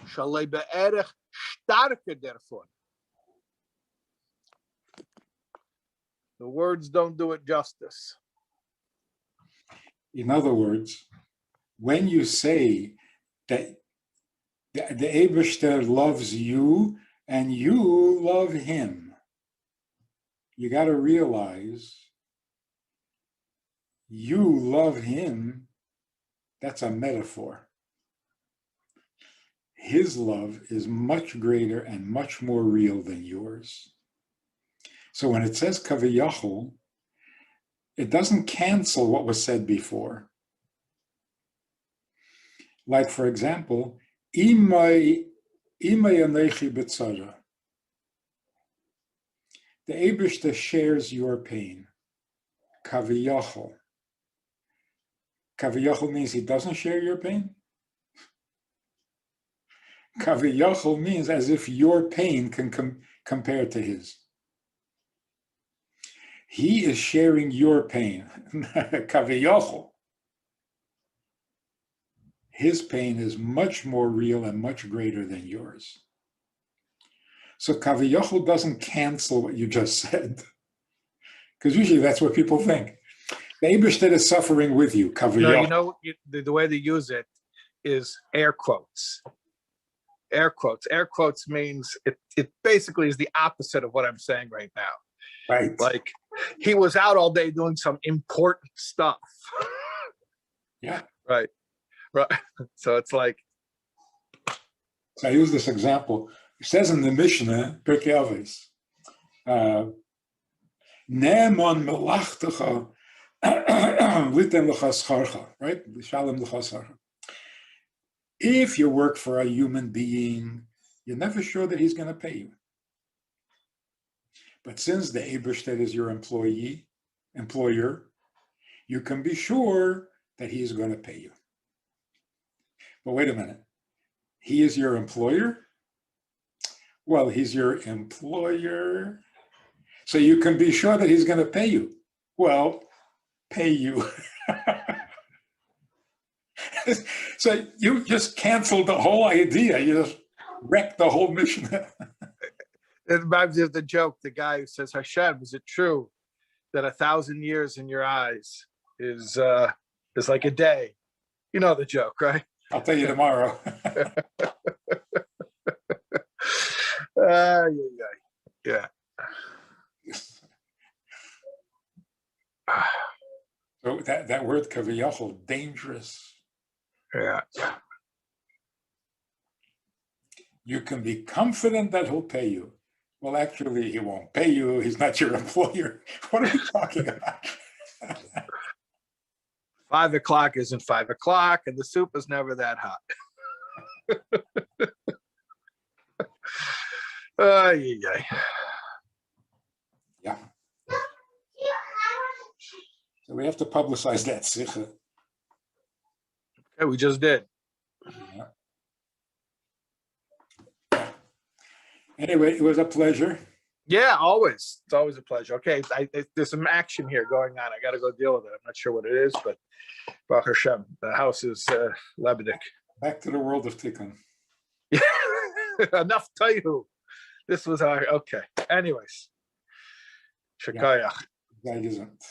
Speaker 1: shalei be'erech starker davon. The words don't do it justice.
Speaker 2: In other words, when you say that the Eibishter loves you and you love him, you got to realize you love him, that's a metaphor. His love is much greater and much more real than yours. So when it says kaviyachol, it doesn't cancel what was said before. Like, for example, imay anechi b'tzara. The Eibishter shares your pain. Kaviyachol. Kaviyachol means he doesn't share your pain. Kaviyachol means as if your pain can compare to his. He is sharing your pain. Kaviyachol. His pain is much more real and much greater than yours. So Kaviyachol doesn't cancel what you just said. Because usually that's what people think. The Eibishter is suffering with you, Kaviyachol.
Speaker 1: No, you know, the way they use it is air quotes. Air quotes. Air quotes means it basically is the opposite of what I'm saying right now.
Speaker 2: Right.
Speaker 1: Like, he was out all day doing some important stuff.
Speaker 2: Yeah.
Speaker 1: Right. So it's like.
Speaker 2: So I use this example. It says in the Mishnah, Pirkei Avos, Ne'eman melachtecha litem lecha scharcha, right? Shalom lecha scharcha. If you work for a human being, you're never sure that he's going to pay you. But since the Eibishter is your employer, you can be sure that he is going to pay you. But wait a minute. He is your employer? Well, he's your employer. So you can be sure that he's going to pay you. Well, pay you. So you just canceled the whole idea. You just wrecked the whole mission.
Speaker 1: It reminds me of the joke, the guy who says, Hashem, is it true that 1,000 years in your eyes is like a day? You know the joke, right?
Speaker 2: I'll tell you tomorrow.
Speaker 1: Yeah.
Speaker 2: So that word kaviyachol, dangerous.
Speaker 1: Yeah.
Speaker 2: You can be confident that he'll pay you. Well, actually, he won't pay you. He's not your employer. What are we talking about?
Speaker 1: 5 o'clock isn't 5 o'clock, and the soup is never that hot.
Speaker 2: Yeah. So we have to publicize that sicha.
Speaker 1: Okay, we just did.
Speaker 2: Yeah. Anyway, it was a pleasure.
Speaker 1: Yeah, always. It's always a pleasure. Okay, there's some action here going on. I got to go deal with it. I'm not sure what it is, but Baruch Hashem, the house is Lebedik.
Speaker 2: Back to the world of Tikkun.
Speaker 1: Enough Taihu. This was our, okay. Anyways. Shakayach.
Speaker 2: That isn't.